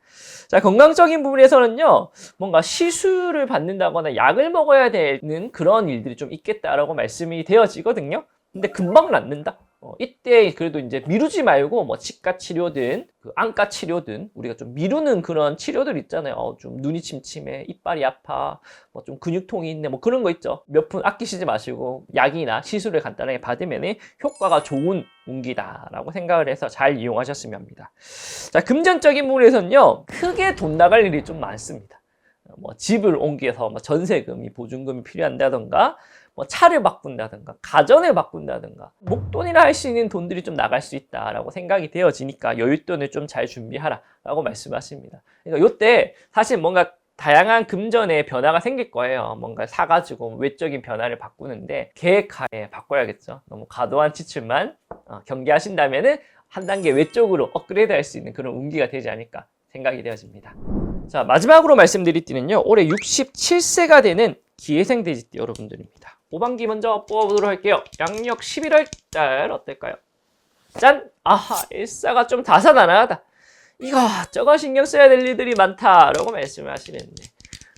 자, 건강적인 부분에서는요, 뭔가 시술을 받는다거나 약을 먹어야 되는 그런 일들이 좀 있겠다라고 말씀이 되어지거든요. 근데 금방 낫는다. 이때 그래도 이제 미루지 말고 뭐 치과 치료든 그 안과 치료든 우리가 좀 미루는 그런 치료들 있잖아요. 좀 눈이 침침해, 이빨이 아파, 뭐 좀 근육통이 있네, 뭐 그런 거 있죠. 몇 푼 아끼시지 마시고 약이나 시술을 간단하게 받으면 효과가 좋은 운기다라고 생각을 해서 잘 이용하셨으면 합니다. 자, 금전적인 부분에서는요, 크게 돈 나갈 일이 좀 많습니다. 뭐 집을 옮겨서 뭐 전세금이 보증금이 필요한다던가, 뭐 차를 바꾼다든가 가전을 바꾼다든가 목돈이라 할 수 있는 돈들이 좀 나갈 수 있다라고 생각이 되어지니까 여윳돈을 좀 잘 준비하라 라고 말씀하십니다. 그러니까 이때 사실 뭔가 다양한 금전의 변화가 생길 거예요. 뭔가 사가지고 외적인 변화를 바꾸는데 계획하에 바꿔야겠죠. 너무 과도한 지출만 경계하신다면은 한 단계 외적으로 업그레이드 할 수 있는 그런 운기가 되지 않을까 생각이 되어집니다. 자, 마지막으로 말씀드릴 띠는요, 올해 67세가 되는 기회생 돼지띠 여러분들입니다. 오방기 먼저 뽑아보도록 할게요. 양력 11월 달 어떨까요? 짠! 아하, 일사가 좀 다사다난하다. 이거저거 신경 써야 될 일들이 많다라고 말씀을 하시는데,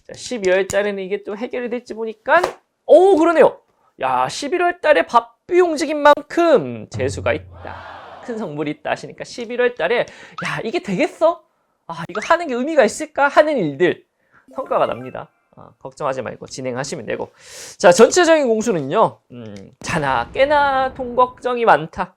자, 12월 달에는 이게 또 해결이 될지 보니까 그러네요. 야, 11월 달에 바삐 움직인 만큼 재수가 있다, 큰 성물이 있다 하시니까 11월 달에 야, 이게 되겠어? 이거 하는 게 의미가 있을까? 하는 일들 성과가 납니다. 걱정하지 말고 진행하시면 되고. 자, 전체적인 공수는요, 자나 깨나 돈 걱정이 많다.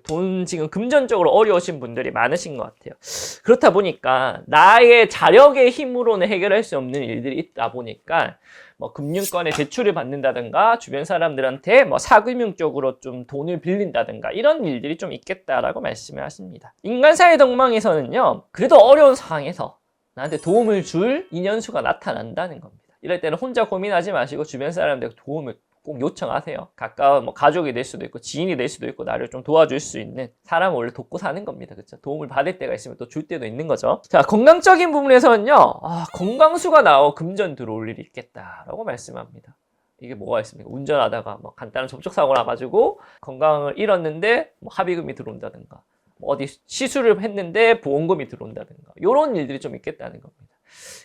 돈 지금 금전적으로 어려우신 분들이 많으신 것 같아요. 그렇다 보니까 나의 자력의 힘으로는 해결할 수 없는 일들이 있다 보니까 뭐 금융권에 대출을 받는다든가 주변 사람들한테 뭐 사금융 쪽으로 좀 돈을 빌린다든가 이런 일들이 좀 있겠다라고 말씀을 하십니다. 인간사의 덕망에서는요, 그래도 어려운 상황에서 나한테 도움을 줄 인연수가 나타난다는 겁니다. 이럴 때는 혼자 고민하지 마시고 주변 사람들에게 도움을 꼭 요청하세요. 가까운 뭐 가족이 될 수도 있고 지인이 될 수도 있고 나를 좀 도와줄 수 있는 사람은 원래 돕고 사는 겁니다. 그렇죠? 도움을 받을 때가 있으면 또 줄 때도 있는 거죠. 자, 건강적인 부분에서는요, 건강수가 나오 금전 들어올 일이 있겠다라고 말씀합니다. 이게 뭐가 있습니까? 운전하다가 뭐 간단한 접촉사고 나가지고 건강을 잃었는데 뭐 합의금이 들어온다든가, 어디 시술을 했는데 보험금이 들어온다든가 이런 일들이 좀 있겠다는 겁니다.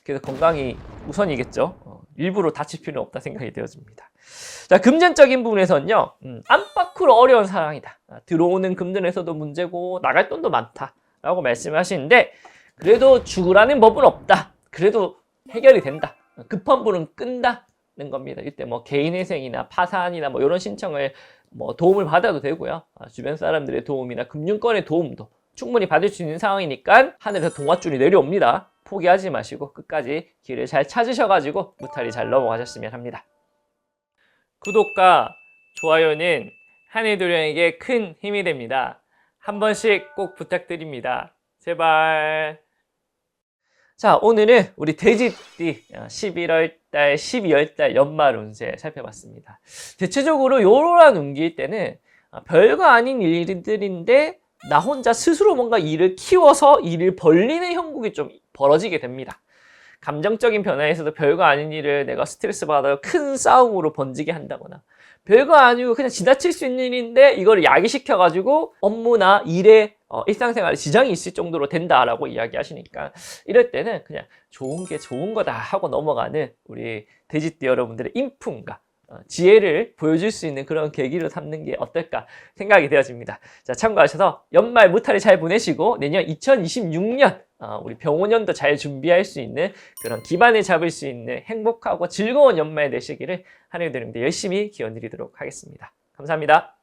그래서 건강이 우선이겠죠. 일부러 다칠 필요는 없다 생각이 되어집니다. 자, 금전적인 부분에서는요, 안팎으로 어려운 상황이다. 들어오는 금전에서도 문제고 나갈 돈도 많다라고 말씀하시는데 그래도 죽으라는 법은 없다. 그래도 해결이 된다. 급한 불은 끈다는 겁니다. 이때 뭐 개인회생이나 파산이나 뭐 이런 신청을 뭐 도움을 받아도 되고요. 주변 사람들의 도움이나 금융권의 도움도 충분히 받을 수 있는 상황이니까 하늘에서 동화줄이 내려옵니다. 포기하지 마시고 끝까지 길을 잘 찾으셔가지고 무탈이 잘 넘어가셨으면 합니다. 구독과 좋아요는 한해도령에게 큰 힘이 됩니다. 한 번씩 꼭 부탁드립니다. 제발. 자, 오늘은 우리 돼지띠 11월달, 12월달 연말 운세 살펴봤습니다. 대체적으로 요런 운기일 때는 별거 아닌 일들인데 나 혼자 스스로 뭔가 일을 키워서 일을 벌리는 형국이 좀 벌어지게 됩니다. 감정적인 변화에서도 별거 아닌 일을 내가 스트레스 받아요. 큰 싸움으로 번지게 한다거나 별거 아니고 그냥 지나칠 수 있는 일인데 이걸 야기시켜가지고 업무나 일에 일상생활에 지장이 있을 정도로 된다라고 이야기하시니까 이럴 때는 그냥 좋은 게 좋은 거다 하고 넘어가는 우리 돼지띠 여러분들의 인품과 지혜를 보여줄 수 있는 그런 계기로 삼는 게 어떨까 생각이 되어집니다. 자, 참고하셔서 연말 무탈을 잘 보내시고 내년 2026년 우리 병원년도 잘 준비할 수 있는 그런 기반을 잡을 수 있는 행복하고 즐거운 연말 되시기를 하늘드립니다. 열심히 기원드리도록 하겠습니다. 감사합니다.